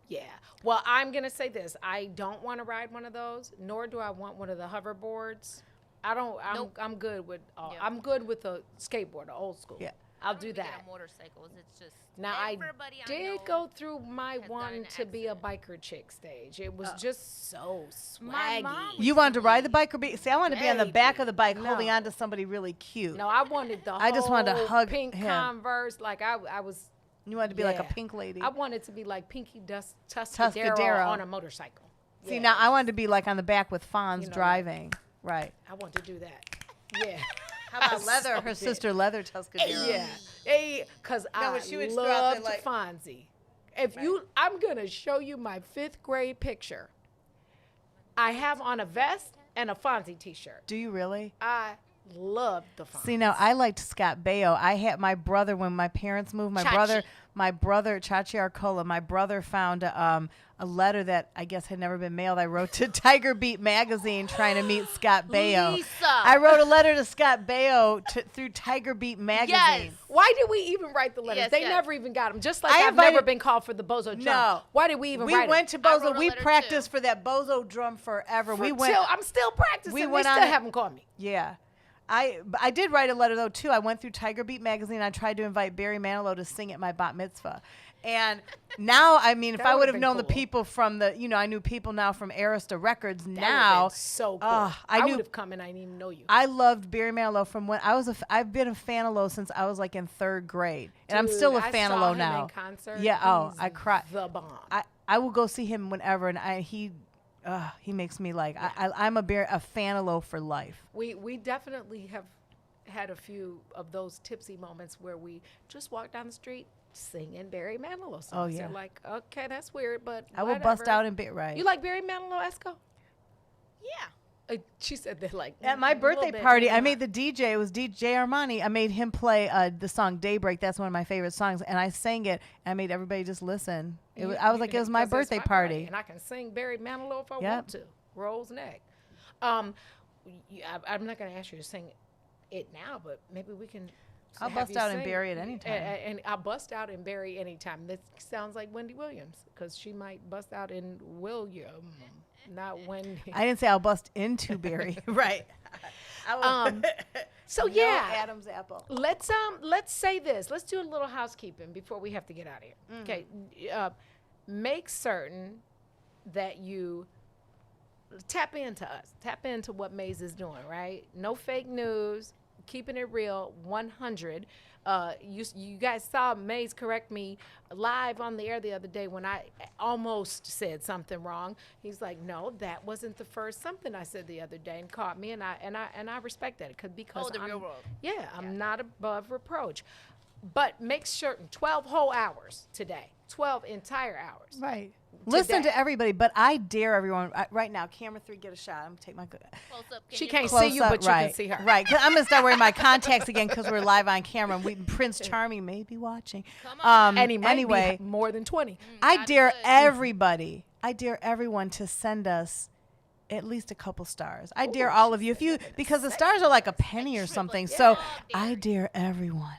Yeah. Well, I'm going to say this. I don't want to ride one of those, nor do I want one of the hoverboards. I'm good with I'm good with a skateboard, the old school. Yeah. I'll do that. Get motorcycles. It's just Now, I everybody did know go through my has one gotten to be a biker chick stage. It was just so My swaggy. mom You wanted to ride the bike or be? See, I wanted to be on the back of the bike, No. holding on to somebody really cute. No, I wanted the I just wanted to whole hug pink him. Converse. Like I was. You wanted to be like a yeah. pink lady. I wanted to be like Pinky Tuscadero Tuscadero. on a motorcycle. See, Yeah. now I wanted to be like on the back with Fonz You know, driving. Right. I want to do that. Yeah. How about Leather? so Her did. sister Leather Tuscadero. Yeah. Hey, because I but she would go out there loved like- Fonzie. I'm going to show you my 5th grade picture. I have on a vest and a Fonzie t-shirt. Do you really? Loved the Fonz. See, now I liked Scott Baio. I had my brother when my parents moved. My brother, Chachi Arcola. My brother found a letter that I guess had never been mailed. I wrote to Tiger Beat magazine trying to meet Scott Baio. Lisa. I wrote a letter to Scott Baio through Tiger Beat magazine. Yes. Why did we even write the letters? Yes, They yes. never even got them. Just like I I've never invited- been called for the bozo drum. No. Why did we even We write went it? to I wrote Bozo. a We letter, practiced too. for that Bozo drum forever. I'm still practicing. We They went still on it. haven't called me. Yeah. I did write a letter though too. I went through Tiger Beat magazine. I tried to invite Barry Manilow to sing at my bat mitzvah, and now I mean, if That I would would've have been known the cool. people from the, I knew people now from Arista Records. That would've Now, been so cool. I would knew. have come and I didn't even know you. I loved Barry Manilow from when I was I've been a fan of Low since I was like in 3rd grade, and I'm still a Dude, fan I of saw Low him now. in concert. Yeah. He's I cried. The bomb. I will go see him whenever, and he makes me like I'm a fan of Low for life. We definitely have had a few of those tipsy moments where we just walk down the street singing Barry Manilow songs. Oh, yeah. You're like, okay, that's weird, but I will bust whatever. out in bit right. You like Barry Manilow, Esco? Yeah. She said that like At my a little birthday bit, party, maybe I made not. the DJ. It was DJ Armani. I made him play the song "Daybreak." That's one of my favorite songs, and I sang it. And I made everybody just listen. I was like, it was my Because it's birthday party. and I can sing Barry Manilow if I Yep. want to. Rose neck. I'm not going to ask you to sing it now, but maybe we can. I'll have bust you out and sing. Barry at any time. And I'll bust out and Barry anytime. That sounds like Wendy Williams because she might bust out in William, not Wendy. I didn't say I'll bust into Barry. Right. So No yeah, Adam's apple. let's say this. Let's do a little housekeeping before we have to get out of here. Okay, make certain that you tap into us. Tap into what Maze is doing. Right? No fake news. Keeping it real. 100. You guys saw Maze correct me live on the air the other day when I almost said something wrong. He's like, "No, that wasn't the first something I said the other day," and caught me, and I respect that because the I'm, real world. Yeah, I'm not above reproach. But make certain 12 whole hours today, 12 entire hours. Right. Listen Today. to everybody, but I dare everyone right now. Camera 3, get a shot. I'm gonna take my. Close up. She can't see you, but you can see her. Right. 'Cause I'm gonna start wearing my contacts again because we're live on camera. Prince Charming may be watching. Come on. And he might anyway, be more than 20. I dare everybody. I dare everyone to send us at least a couple stars. I dare all of you, because the stars are like a penny or something. So I dare everyone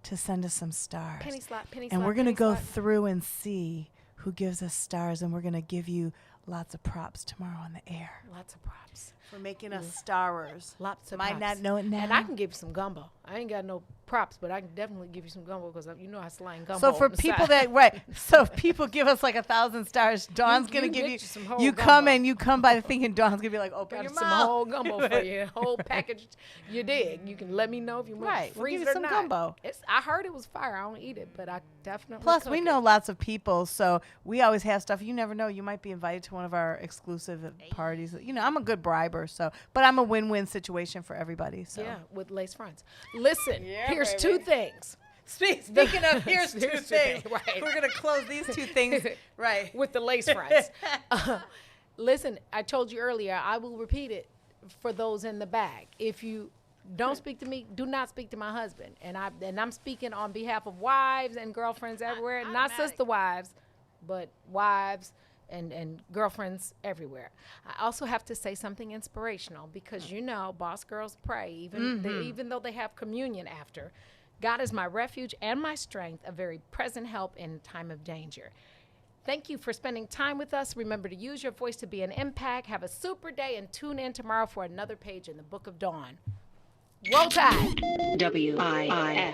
to send us some stars. Penny slot, penny And slot, we're gonna penny go slot. through and see who gives us stars, and we're gonna give you lots of props tomorrow on the air Lots of props. for making us starers. Lots of Might props. not know it now. And I can give you some gumbo. I ain't got no props, but I can definitely give you some gumbo because you know I slang gumbo. So for on the people side. so if people give us like 1,000 stars, Dawn's You gonna can give get you. you some whole You come gumbo. and you come by the thing, and Dawn's gonna be like, open Got your some mouth. whole gumbo for you, whole package. You dig? You can let me know if you want Right, to we'll freeze give it you or some not. gumbo. I heard it was fire. I don't eat it, but I definitely. Plus, cook we it. know lots of people, so we always have stuff. You never know; you might be invited to one of our exclusive parties. I'm a good briber, but I'm a win-win situation for everybody. So Yeah, with lace fronts. Listen, Yeah, here's baby. two things. Speaking of, here's two Here's two things. things, right. We're gonna close these two things right with the lace fronts. Listen, I told you earlier, I will repeat it for those in the back. If you don't speak to me, do not speak to my husband. And I'm speaking on behalf of wives and girlfriends everywhere, not sister wives, but wives and girlfriends everywhere. I also have to say something inspirational because boss girls pray, even though they have communion after. God is my refuge and my strength, a very present help in time of danger. Thank you for spending time with us. Remember to use your voice to be an impact. Have a super day and tune in tomorrow for another page in the Book of Dawn. Roll Tide. WIIF